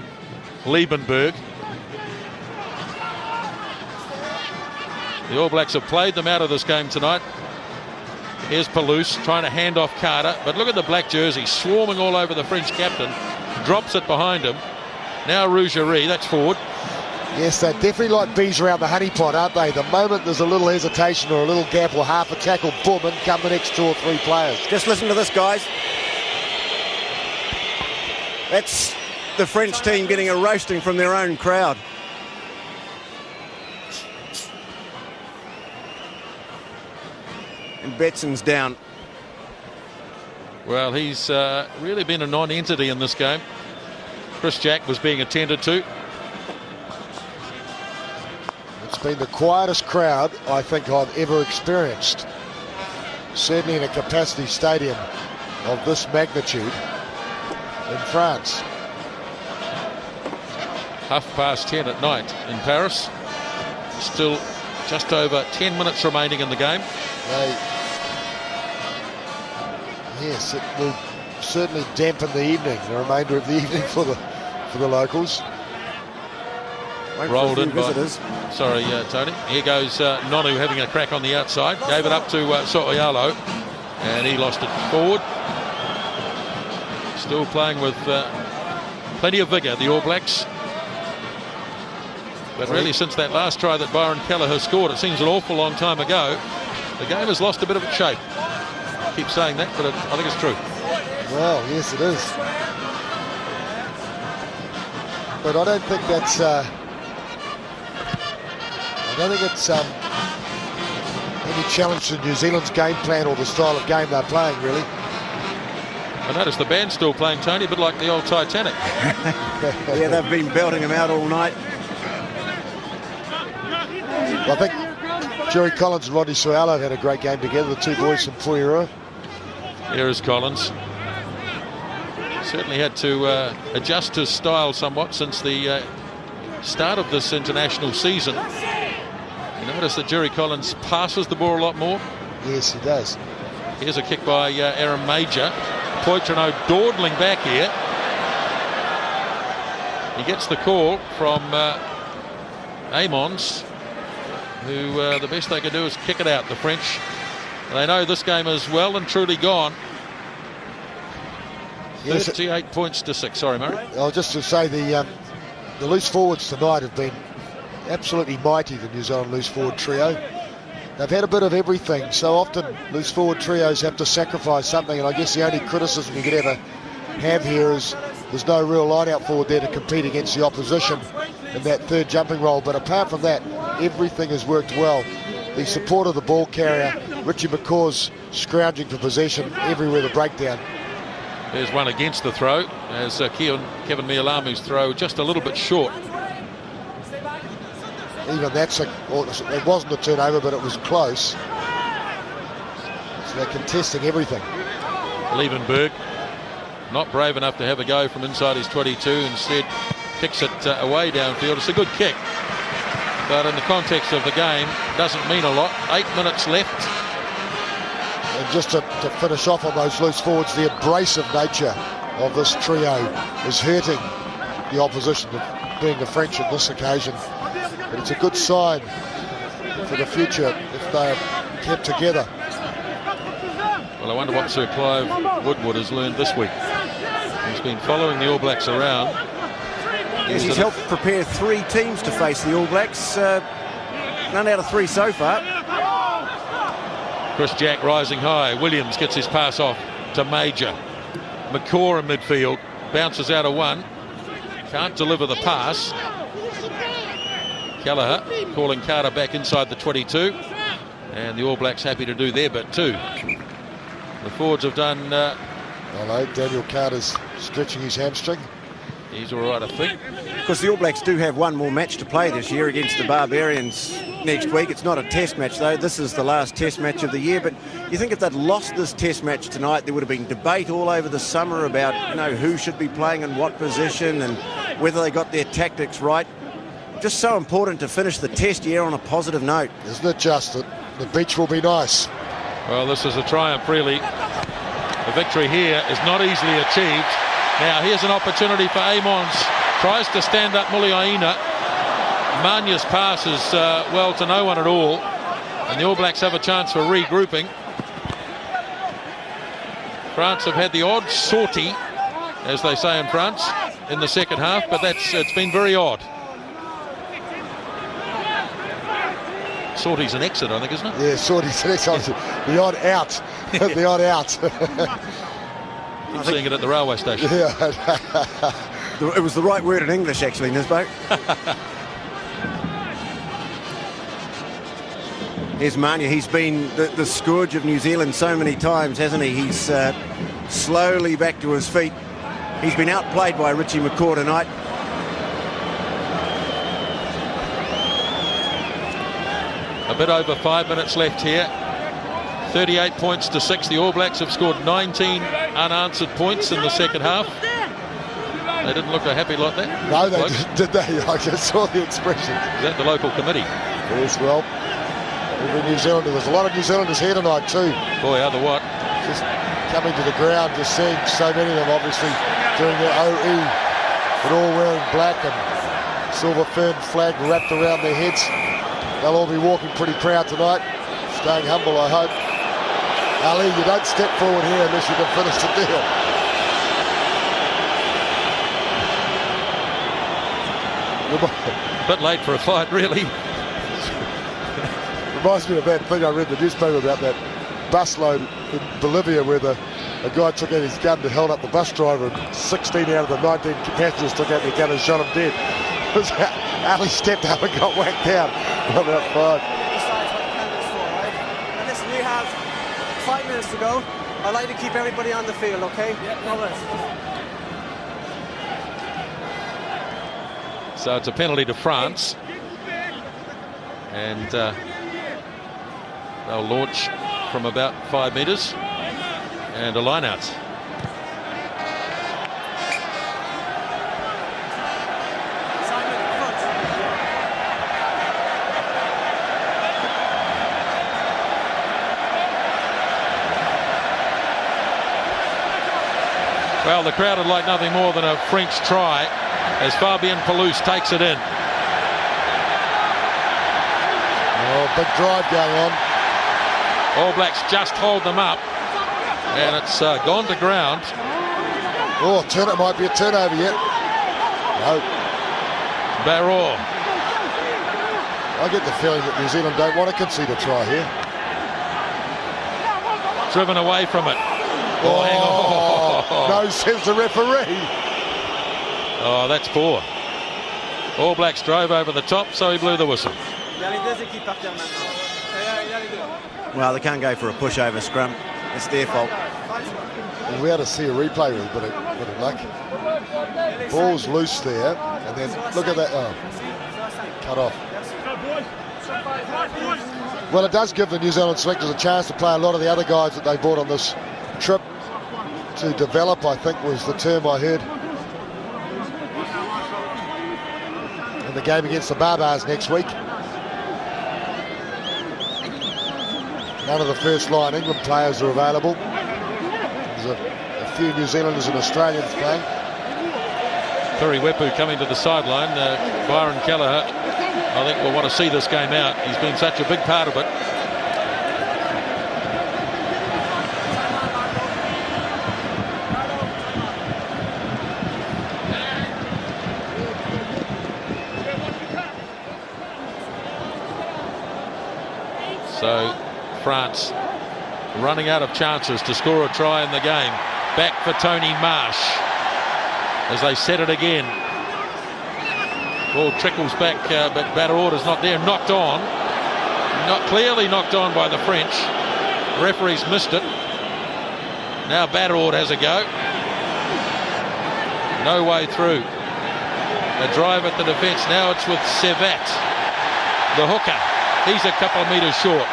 Liebenberg. The All Blacks have played them out of this game tonight. Here's Toulouse trying to hand off Carter, but look at the black jersey swarming all over the French captain. Drops it behind him. Now Rougerie, that's forward. Yes, they're definitely like bees around the honey pot, aren't they? The moment there's a little hesitation or a little gap or half a tackle, boom, in come the next 2 or 3 players. Just listen to this, guys. That's the French team getting a roasting from their own crowd. And Betson's down. Well, he's really been a non-entity in this game. Chris Jack was being attended to. It's been the quietest crowd I think I've ever experienced. Certainly in a capacity stadium of this magnitude in France. 10:30 at night in Paris. Still just over 10 minutes remaining in the game. Yes, it will certainly dampen the evening, the remainder of the evening for the locals. Rolled in visitors. Sorry, Tony. Here goes Nonu having a crack on the outside. Gave it up to Soialo, and he lost it forward. Still playing with plenty of vigour, the All Blacks. But really, since that last try that Byron Kelleher scored, it seems an awful long time ago, the game has lost a bit of its shape. I keep saying that, but I think it's true. Well, yes, it is. But I don't think that's... I don't think it's any challenge to New Zealand's game plan or the style of game they're playing, really. I noticed the band's still playing, Tony, a bit like the old Titanic. Yeah, they've been belting them out all night. Well, I think Jerry Collins and Rodney Soialo had a great game together, the two boys from Poirot. Here is Collins. Certainly had to adjust his style somewhat since the start of this international season. You notice that Jerry Collins passes the ball a lot more. Yes, he does. Here's a kick by Aaron Major. Poitrenaud dawdling back here. He gets the call from Amons, who the best they can do is kick it out, the French. They know this game is well and truly gone. Yes, 38 points to 6. Sorry, Murray. Just to say the loose forwards tonight have been absolutely mighty, the New Zealand loose forward trio. they've had a bit of everything. So often loose forward trios have to sacrifice something, and I guess the only criticism you could ever have here is there's no real line-out forward there to compete against the opposition in that third jumping role. But apart from that, everything has worked well. The support of the ball carrier, Richie McCaw's scrounging for possession everywhere, the breakdown. There's one against the throw, as Kevin Mialamu's throw just a little bit short. Even that's it wasn't a turnover, but it was close. So they're contesting everything. Liebenberg not brave enough to have a go from inside his 22, instead kicks it away downfield. It's a good kick, but in the context of the game doesn't mean a lot. 8 minutes left. And just to finish off on those loose forwards, the abrasive nature of this trio is hurting the opposition, being the French on this occasion. But it's a good sign for the future if they are kept together. Well, I wonder what Sir Clive Woodward has learned this week. He's been following the All Blacks around. Yes, he's helped prepare 3 teams to face the All Blacks. None out of 3 so far. Chris Jack rising high. Williams gets his pass off to Major. McCaw in midfield. Bounces out of one. Can't deliver the pass. Kelleher calling Carter back inside the 22. And the All Blacks happy to do their bit too. The forwards have done... Hello, Daniel Carter's stretching his hamstring. He's all right, I think. Because the All Blacks do have one more match to play this year against the Barbarians next week. It's not a test match, though. This is the last test match of the year. But you think if they'd lost this test match tonight, there would have been debate all over the summer about, who should be playing in what position and whether they got their tactics right. Just so important to finish the test year on a positive note. Isn't it just that the beach will be nice? Well, this is a triumph, really. The victory here is not easily achieved. Now, here's an opportunity for Amons. Tries to stand up Muliaina. Manya's pass is, to no one at all. And the All Blacks have a chance for regrouping. France have had the odd sortie, as they say in France, in the second half, but it's been very odd. Sortie's an exit, I think, isn't it? Yeah, sortie's an exit. The odd out. The odd out. I'm seeing it at the railway station. Yeah. It was the right word in English, actually, Nisbo. Here's Mania. He's been the scourge of New Zealand so many times, hasn't he? He's slowly back to his feet. He's been outplayed by Richie McCaw tonight. A bit over 5 minutes left here. 38 points to 6. The All Blacks have scored 19 unanswered points in the second half. They didn't look a happy lot there. No, they did they? I just saw the expression. Is that the local committee? Yes, well, every New Zealander. There's a lot of New Zealanders here tonight too. Boy, other what? Just coming to the ground, just seeing so many of them obviously doing their OE, but all wearing black and silver fern flag wrapped around their heads. They'll all be walking pretty proud tonight, staying humble, I hope. Ali, you don't step forward here unless you can finish the deal. A bit late for a fight, really. Reminds me of that thing I read in the newspaper about that busload in Bolivia where a guy took out his gun to held up the bus driver and 16 out of the 19 passengers took out their gun and shot him dead. Ali stepped up and got whacked down. About 5. And listen, we have 5 minutes to go. I'd like to keep everybody on the field, okay? Yeah, no worries. So it's a penalty to France. And they'll launch from about 5 metres. And a line out. Well, the crowd would like nothing more than a French try as Fabien Pelouse takes it in. Oh, big drive going on. All Blacks just hold them up, and it's gone to ground. Oh, it might be a turnover yet. No. Barrault. I get the feeling that New Zealand don't want to concede a try here. Driven away from it. No, says the referee. Oh, that's poor. All Blacks drove over the top, so he blew the whistle. Well, they can't go for a pushover scrum. It's their fault. And we had to see a replay with a bit of luck. Ball's loose there, and then look at that. Oh, cut off. Well, it does give the New Zealand selectors a chance to play a lot of the other guys that they brought on this trip to develop, I think was the term I heard. In the game against the Barbars next week. None of the first line England players are available. There's a few New Zealanders and Australians playing. Piri Wepu coming to the sideline. Byron Kelleher, I think, will want to see this game out. He's been such a big part of it. So France running out of chances to score a try in the game. Back for Tony Marsh as they set it again. Ball trickles back, but Batterord is not there. Knocked on. Not clearly knocked on by the French. Referee's missed it. Now Batterord has a go. No way through. A drive at the defence. Now it's with Servat, the hooker. He's a couple of metres short.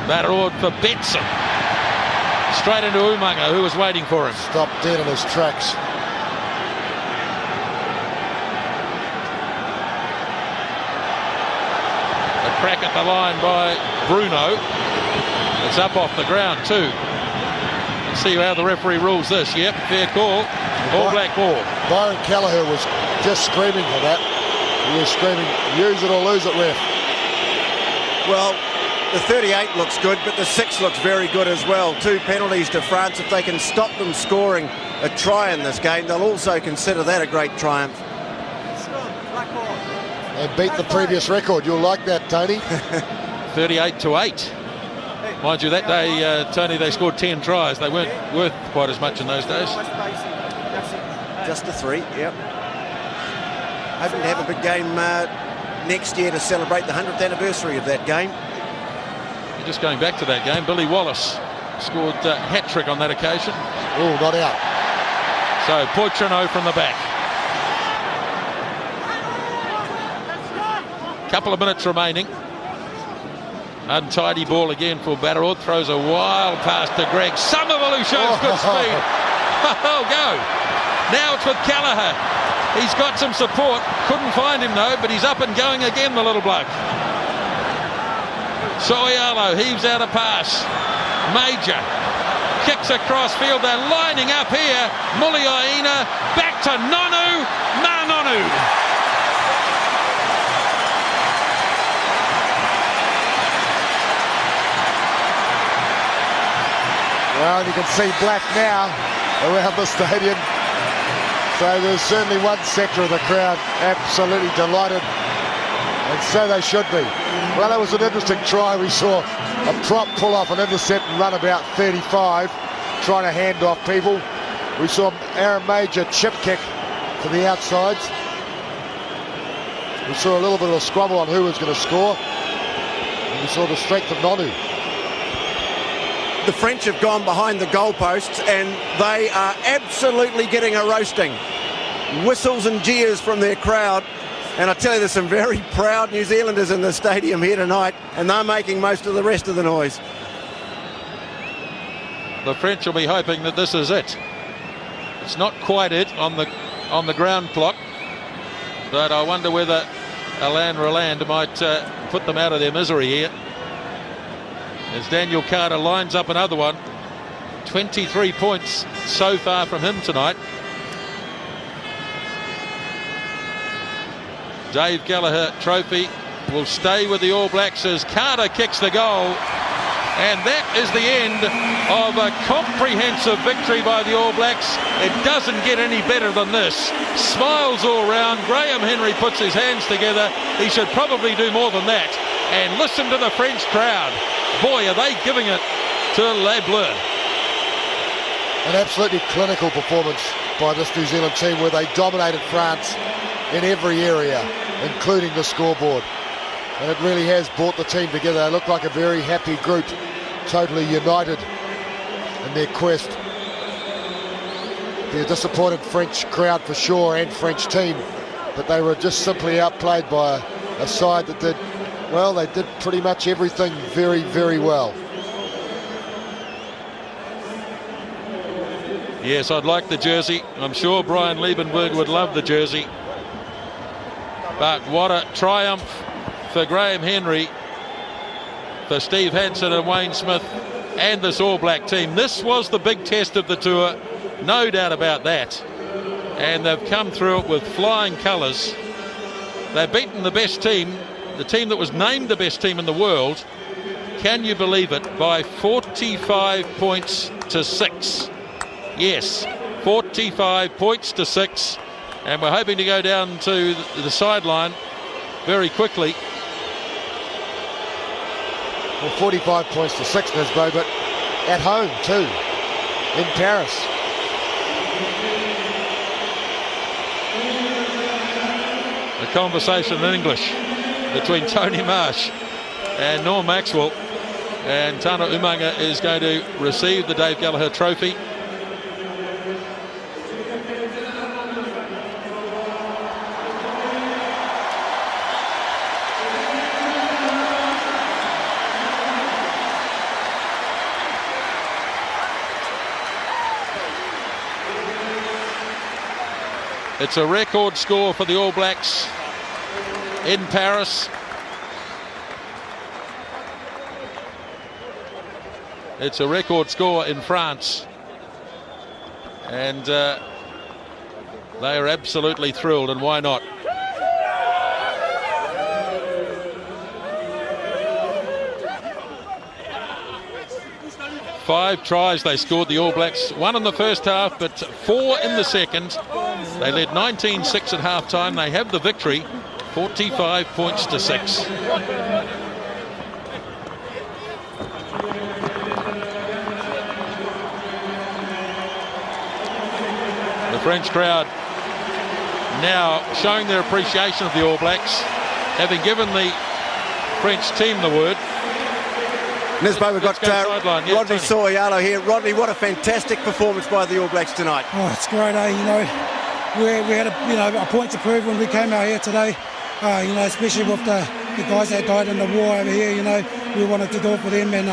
Batterord for Benson. Straight into Umaga, who was waiting for him. Stopped dead in his tracks. A crack at the line by Bruno. It's up off the ground too. Let's see how the referee rules this. Yep, fair call. All Black ball. Byron Kelleher was just screaming for that. He was screaming, use it or lose it, ref. Well, the 38 looks good, but the 6 looks very good as well. 2 penalties to France. If they can stop them scoring a try in this game, they'll also consider that a great triumph. And beat the previous record. You'll like that, Tony. 38-8. Mind you, that day, Tony, they scored 10 tries. They weren't worth quite as much in those days. Just a 3, yep. Hoping to have a big game next year to celebrate the 100th anniversary of that game. Just going back to that game, Billy Wallace scored a hat-trick on that occasion. Oh, not out. So Poitrino from the back. Couple of minutes remaining. Untidy ball again for Batterord. Throws a wild pass to Greg Somerville, who shows good speed. Oh, go. Now it's with Kelleher. He's got some support. Couldn't find him though, but he's up and going again, the little bloke. Soialo heaves out a pass. Major kicks across field. They're lining up here. Muliaina back to Nonu. Nonu. Well, you can see black now around the stadium. So there's certainly one sector of the crowd absolutely delighted. And so they should be. Well, that was an interesting try. We saw a prop pull off an intercept and run about 35, trying to hand off people. We saw Aaron Major chip kick to the outsides. We saw a little bit of a squabble on who was going to score. And we saw the strength of Nonu. The French have gone behind the goalposts and they are absolutely getting a roasting. Whistles and jeers from their crowd. And I tell you, there's some very proud New Zealanders in the stadium here tonight, and they're making most of the rest of the noise. The French will be hoping that this is it. It's not quite it on the ground clock, but I wonder whether Alain Roland might put them out of their misery here. As Daniel Carter lines up another one. 23 points so far from him tonight. Dave Gallagher trophy will stay with the All Blacks as Carter kicks the goal. And that is the end of a comprehensive victory by the All Blacks. It doesn't get any better than this. Smiles all round. Graham Henry puts his hands together. He should probably do more than that. And listen to the French crowd. Boy, are they giving it to Les Bleus. An absolutely clinical performance by this New Zealand team, where they dominated France in every area, including the scoreboard. And it really has brought the team together. They look like a very happy group, totally united in their quest. They're a disappointed French crowd for sure, and French team, but they were just simply outplayed by a side that did, well, they did pretty much everything very, very well. Yes, I'd like the jersey. I'm sure Brian Liebenberg would love the jersey. But what a triumph for Graham Henry, for Steve Hansen and Wayne Smith and this All Black team. This was the big test of the tour, no doubt about that. And they've come through it with flying colours. They've beaten the best team, the team that was named the best team in the world, can you believe it, by 45 points to 6. Yes, 45 points to 6. And we're hoping to go down to the sideline very quickly. Well, 45 points to 6, Nisbo, but at home too, in Paris. A conversation in English between Tony Marsh and Norm Maxwell, and Tana Umaga is going to receive the Dave Gallagher Trophy. It's a record score for the All Blacks in Paris. It's a record score in France. And they are absolutely thrilled, and why not? Five tries they scored, the All Blacks. 1 in the first half, but 4 in the second. They led 19-6 at half-time. They have the victory, 45 points to 6. The French crowd now showing their appreciation of the All Blacks, having given the French team the word. Nisbo, we've got Rodney Soriano here. Rodney, what a fantastic performance by the All Blacks tonight. Oh, it's great, eh? You know, we had a point to prove when we came out here today. You know, especially with the guys that died in the war over here. You know, we wanted to do it for them and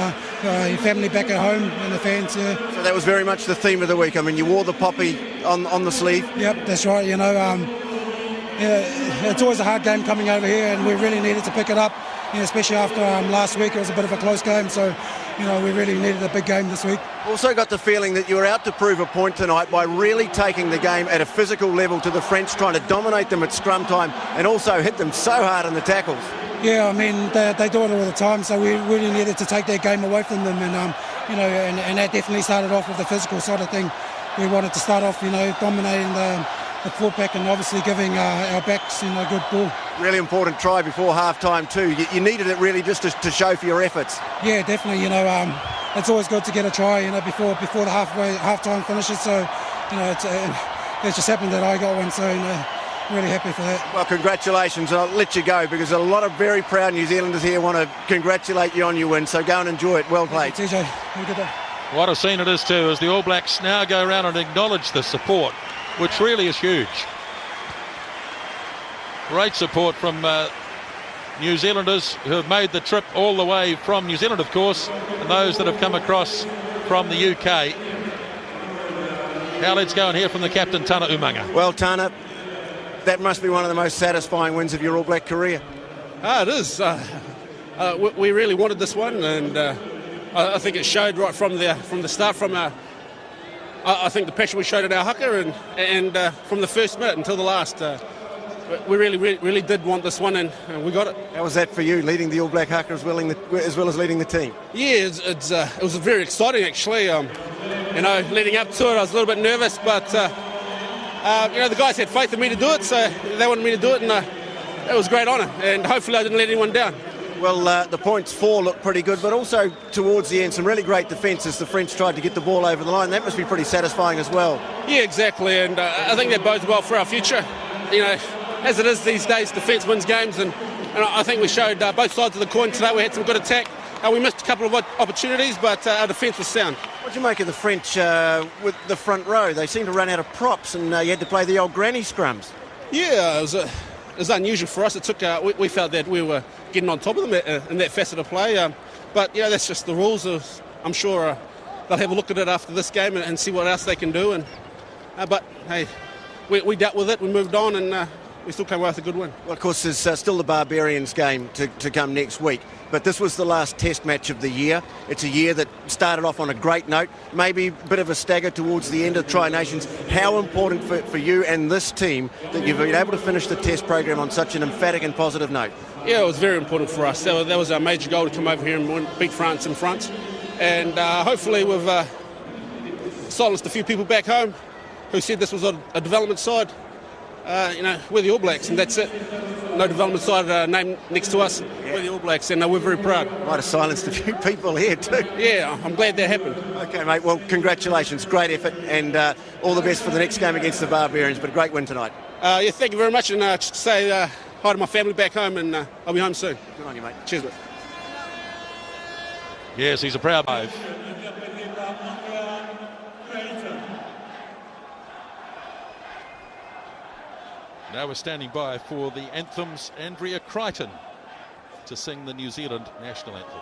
your family back at home and the fans. Yeah. So that was very much the theme of the week. I mean, you wore the poppy on the sleeve. Yep, that's right. You know, it's always a hard game coming over here, and we really needed to pick it up. You know, especially after last week, it was a bit of a close game, so you know we really needed a big game this week. Also got the feeling that you were out to prove a point tonight by really taking the game at a physical level to the French, trying to dominate them at scrum time and also hit them so hard in the tackles. Yeah, I mean they do it all the time, so we really needed to take their game away from them, and you know, and that definitely started off with the physical side of thing. We wanted to start off, you know, dominating the fullback and obviously giving our backs, you know, good ball. Really important try before half-time too. You needed it really just to show for your efforts. Yeah, definitely. You know, it's always good to get a try, you know, before the half-time finishes. So, you know, it's just happened that I got one. So, you know, really happy for that. Well, congratulations. I'll let you go because a lot of very proud New Zealanders here want to congratulate you on your win. So go and enjoy it. Well played. Thank you, TJ. Have a good day. What a scene it is too, as the All Blacks now go around and acknowledge the support, which really is huge. Great support from New Zealanders who have made the trip all the way from New Zealand, of course, and those that have come across from the UK. Now let's go and hear from the captain, Tana Umaga. Well, Tana, that must be one of the most satisfying wins of your All Black career. It is. We really wanted this one, and I think it showed right from the start. I think the passion we showed at our HAKA and from the first minute until the last. we really did want this one, and we got it. How was that for you, leading the All Black HAKA as well as leading the team? Yeah, it was very exciting actually. Leading up to it, I was a little bit nervous, but the guys had faith in me to do it, so they wanted me to do it, and it was a great honour. And hopefully, I didn't let anyone down. Well, the points for looked pretty good, but also towards the end, some really great defence as the French tried to get the ball over the line. That must be pretty satisfying as well. Yeah, exactly, and I think that bodes well for our future. As it is these days, defence wins games, and I think we showed both sides of the coin today. We had some good attack. We missed a couple of opportunities, but our defence was sound. What do you make of the French with the front row? They seem to run out of props, and you had to play the old granny scrums. Yeah, it was unusual for us. It took. We felt that we were getting on top of them in that facet of play, but that's just the rules. I'm sure they'll have a look at it after this game and see what else they can do. But hey, we dealt with it. We moved on, and we still came away with a good win. Well, of course, there's still the Barbarians game to come next week, but this was the last test match of the year. It's a year that started off on a great note, maybe a bit of a stagger towards the end of Tri-Nations. How important for you and this team that you've been able to finish the test program on such an emphatic and positive note? Yeah, it was very important for us. That was our major goal, to come over here and beat France in France. And hopefully we've silenced a few people back home who said this was a development side. We're the All Blacks, and that's it. No development side name next to us. Yeah. We're the All Blacks, and we're very proud. Might have silenced a few people here too. Yeah, I'm glad that happened. Okay, mate. Well, congratulations. Great effort, and all the best for the next game against the Barbarians, but a great win tonight. Thank you very much, and just to say hi to my family back home, and I'll be home soon. Good on you, mate. Cheers, mate. Yes, he's a proud move. Now we're standing by for the anthems. Andrea Crichton to sing the New Zealand national anthem.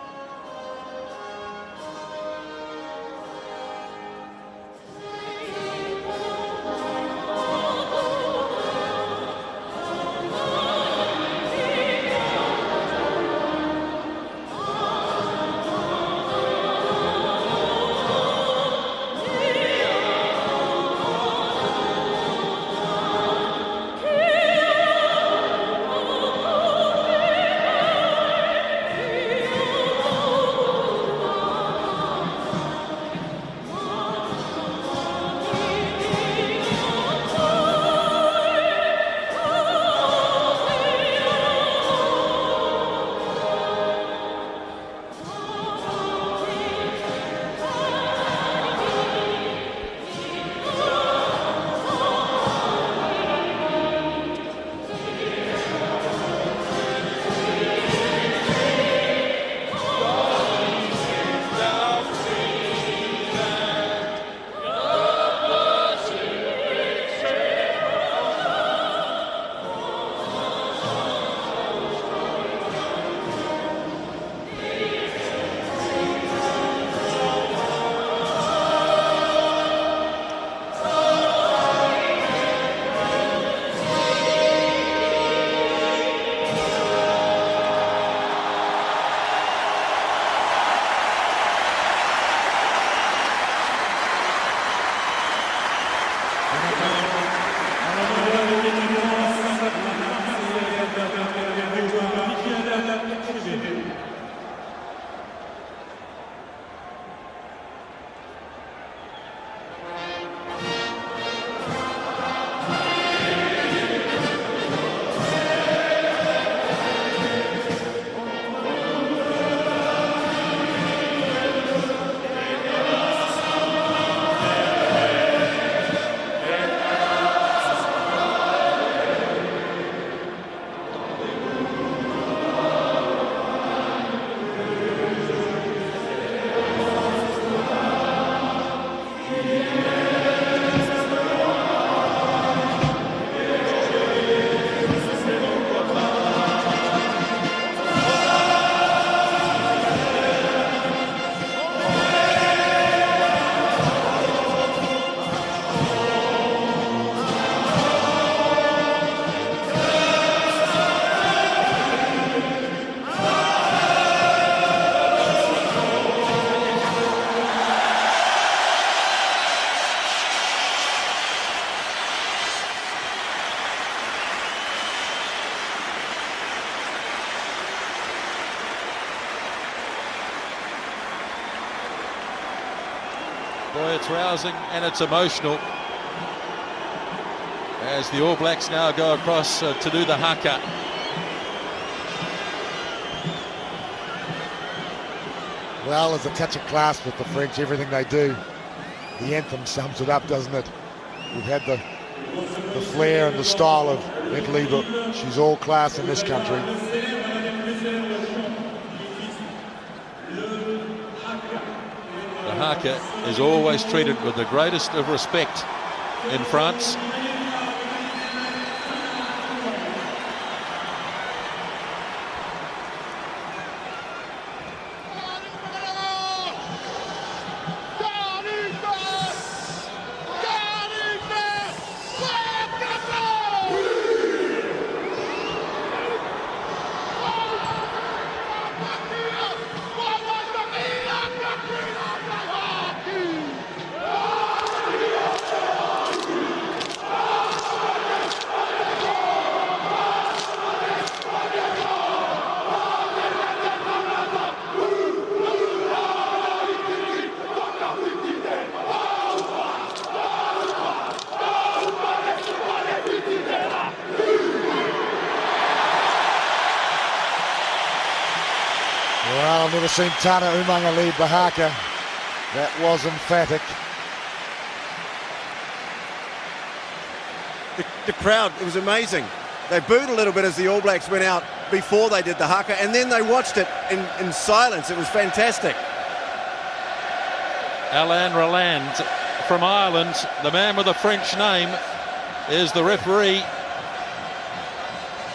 Boy, it's rousing and it's emotional as the All Blacks now go across to do the HAKA. Well, there's a touch of class with the French, everything they do. The anthem sums it up, doesn't it? We've had the flair and the style of Italy, but she's all class in this country. The HAKA is always treated with the greatest of respect in France. Well, I've never seen Tana Umaga lead the HAKA. That was emphatic. The crowd, it was amazing. They booed a little bit as the All Blacks went out before they did the HAKA, and then they watched it in silence. It was fantastic. Alain Roland from Ireland, the man with a French name, is the referee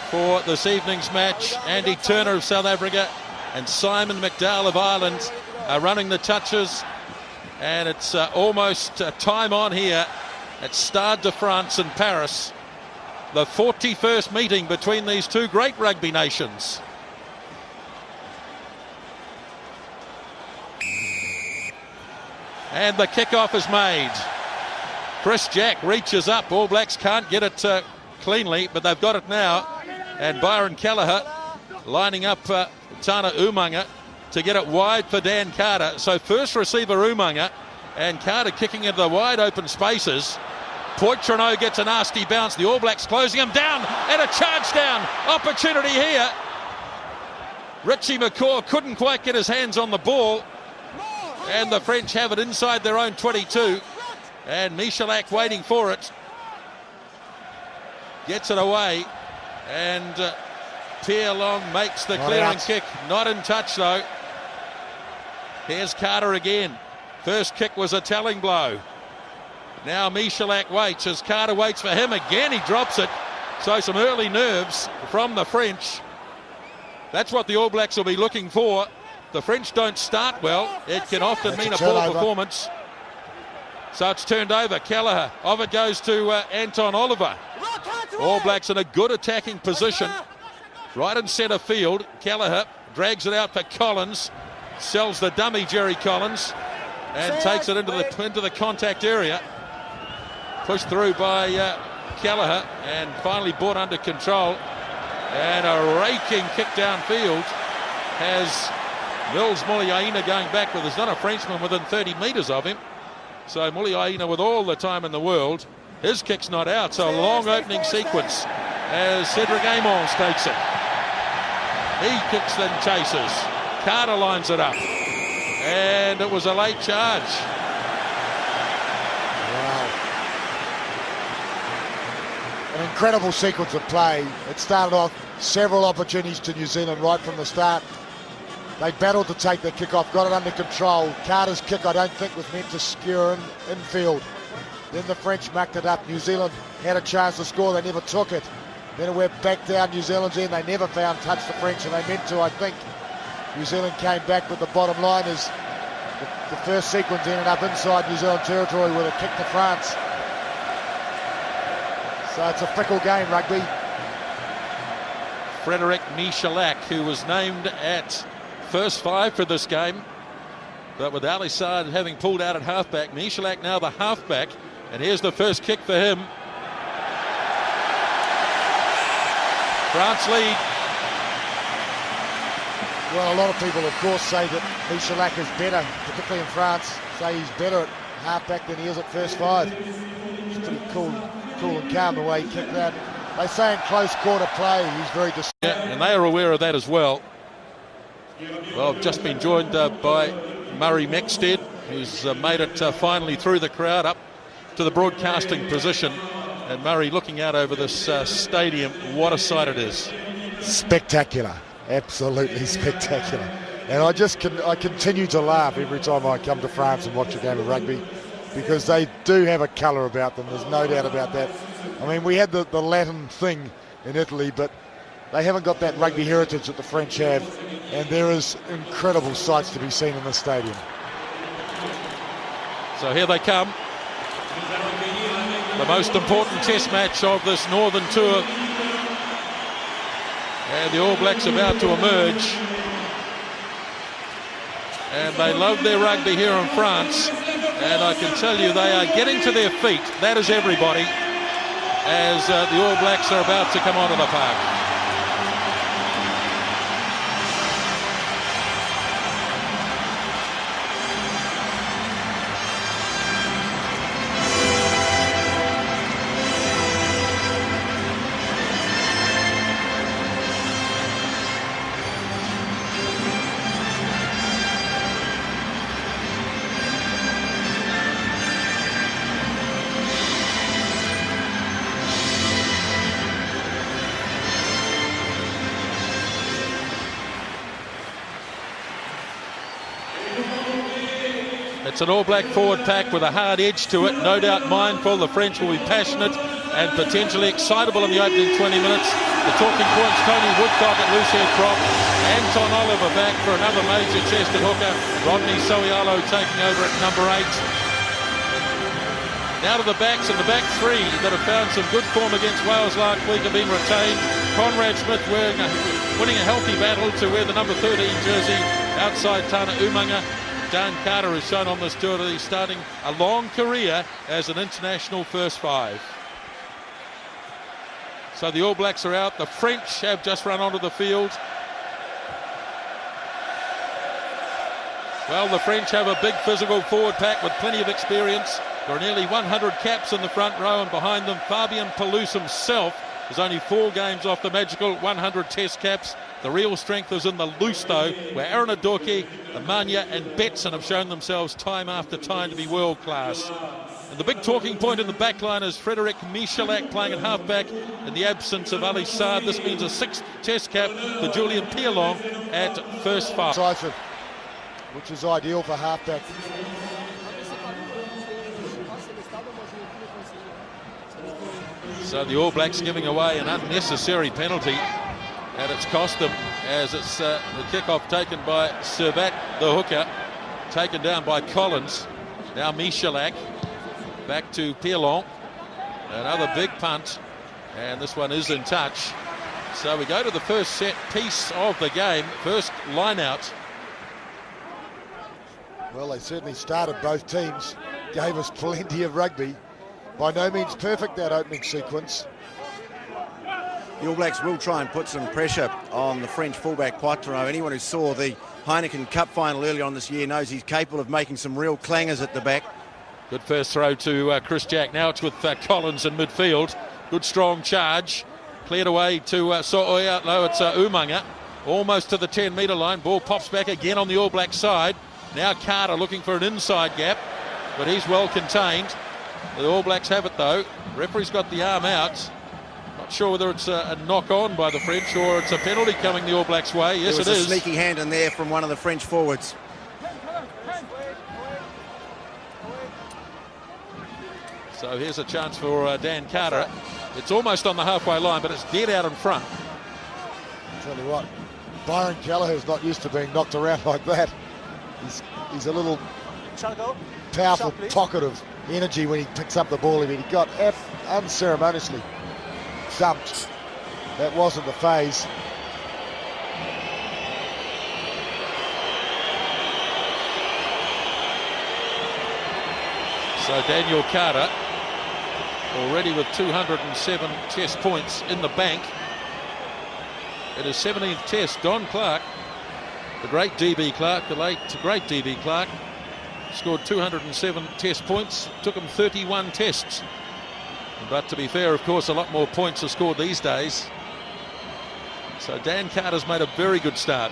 for this evening's match. Andy Turner of South Africa and Simon McDowell of Ireland are running the touches, and it's almost time on here at Stade de France in Paris. The 41st meeting between these two great rugby nations. And the kickoff is made. Chris Jack reaches up. All Blacks can't get it cleanly, but they've got it now. And Byron Kelleher lining up Tana Umaga to get it wide for Dan Carter. So first receiver Umaga, and Carter kicking into the wide open spaces. Poitrenaud gets a nasty bounce. The All Blacks closing him down, and a charge down opportunity here. Richie McCaw couldn't quite get his hands on the ball, and the French have it inside their own 22, and Michalak waiting for it. Gets it away, and Pierre Long makes the clearing kick. Not in touch though. Here's Carter again. First kick was a telling blow. Now Michalak waits as Carter waits for him again. He drops it. So some early nerves from the French. That's what the All Blacks will be looking for. The French don't start well. It can often mean a poor performance. So it's turned over. Kelleher. Off it goes to Anton Oliver. All Blacks in a good attacking position. Right in centre field. Kelleher drags it out for Collins. Sells the dummy Jerry Collins. And takes it into the contact area. Pushed through by Kelleher and finally brought under control. And a raking kick downfield has Mills Muliaina going back, but there's not a Frenchman within 30 metres of him. So Muliaina, with all the time in the world, his kick's not out. So a long opening sequence as Cedric Amons takes it. He kicks then chases. Carter lines it up. And it was a late charge. Wow. An incredible sequence of play. It started off several opportunities to New Zealand right from the start. They battled to take their kick-off, got it under control. Carter's kick, I don't think, was meant to skewer infield. Then the French mucked it up. New Zealand had a chance to score, they never took it. Then it went back down New Zealand's end. They never found touch the French, and they meant to, I think. New Zealand came back, but the bottom line is the first sequence ended up inside New Zealand territory with a kick to France. So it's a fickle game, rugby. Frederic Michalak, who was named at first five for this game, but with Ali Saad having pulled out at halfback, Michalak now the halfback, and here's the first kick for him. France lead. Well, a lot of people, of course, say that Michalak is better, particularly in France, say he's better at half-back than he is at first five. It's pretty cool and calm the way he kicked that. They say in close quarter play, he's very yeah, and they are aware of that as well. Well, I've just been joined by Murray Mexted, who's made it finally through the crowd up to the broadcasting position. And Murray, looking out over this stadium, what a sight it is. Spectacular, absolutely spectacular. And I continue to laugh every time I come to France and watch a game of rugby, because they do have a colour about them, there's no doubt about that. I mean, we had the Latin thing in Italy, but they haven't got that rugby heritage that the French have, and there is incredible sights to be seen in this stadium. So here they come. The most important test match of this Northern Tour. And the All Blacks about to emerge. And they love their rugby here in France. And I can tell you they are getting to their feet. That is everybody. As the All Blacks are about to come onto the park. It's an All Black forward pack with a hard edge to it, no doubt mindful the French will be passionate and potentially excitable in the opening 20 minutes. The talking points, Tony Woodcock at loose head prop, Anton Oliver back for another major chested hooker, Rodney Soialo taking over at number 8. Now to the backs, and the back three that have found some good form against Wales last week have been retained. Conrad Smith winning a healthy battle to wear the number 13 jersey outside Tana Umaga. Dan Carter has shown on this tour that he's starting a long career as an international first five. So the All Blacks are out. The French have just run onto the field. Well, the French have a big physical forward pack with plenty of experience. There are nearly 100 caps in the front row, and behind them Fabian Pelouse himself is only 4 games off the magical 100 test caps. The real strength is in the loose, though, where Aaron Adoke, Amanya and Betson have shown themselves time after time to be world class. And the big talking point in the back line is Frederic Michalak playing at halfback in the absence of Ali Saad. This means a 6th test cap for Julian Pierlong at first five. Decisive, which is ideal for halfback. So the All Blacks giving away an unnecessary penalty, and it's cost them, as it's the kickoff taken by Servat, the hooker, taken down by Collins. Now Michalak back to Pierlong, another big punt, and this one is in touch. So we go to the first set piece of the game, first line out. Well, they certainly started, both teams, gave us plenty of rugby. By no means perfect, that opening sequence. The All Blacks will try and put some pressure on the French fullback Poitreau. Anyone who saw the Heineken Cup final earlier on this year knows he's capable of making some real clangers at the back. Good first throw to Chris Jack. Now it's with Collins in midfield. Good strong charge. Cleared away to So'oia. No, it's Umaga. Almost to the 10-metre line. Ball pops back again on the All Black side. Now Carter looking for an inside gap, but he's well contained. The All Blacks have it, though. Referee's got the arm out. Not sure whether it's a knock-on by the French or it's a penalty coming the All Blacks' way. Yes, it is. There was a sneaky hand in there from one of the French forwards. So here's a chance for Dan Carter. It's almost on the halfway line, but it's dead out in front. I'll tell you what, Byron Kelleher's not used to being knocked around like that. He's a little powerful pocket of energy when he picks up the ball. He got unceremoniously thumped. That wasn't the phase. So Daniel Carter, already with 207 test points in the bank. It is 17th test. Don Clark, the great DB Clark, the late great DB Clark, Scored 207 test points. Took him 31 tests. But to be fair, of course, a lot more points are scored these days. So Dan Carter's made a very good start.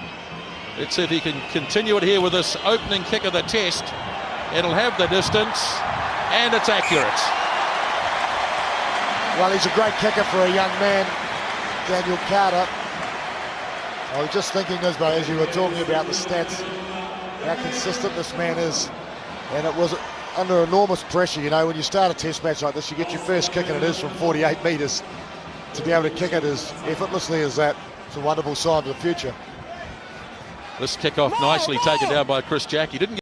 Let's see if he can continue it here with this opening kick of the test. It'll have the distance, and it's accurate. Well, he's a great kicker for a young man, Daniel Carter. I was just thinking, Isbo, as you were talking about the stats, how consistent this man is. And it was under enormous pressure, you know, when you start a test match like this, you get your first kick and it is from 48 metres. To be able to kick it as effortlessly as that, it's a wonderful sign for the future. This kick-off nicely taken down by Chris Jack. He didn't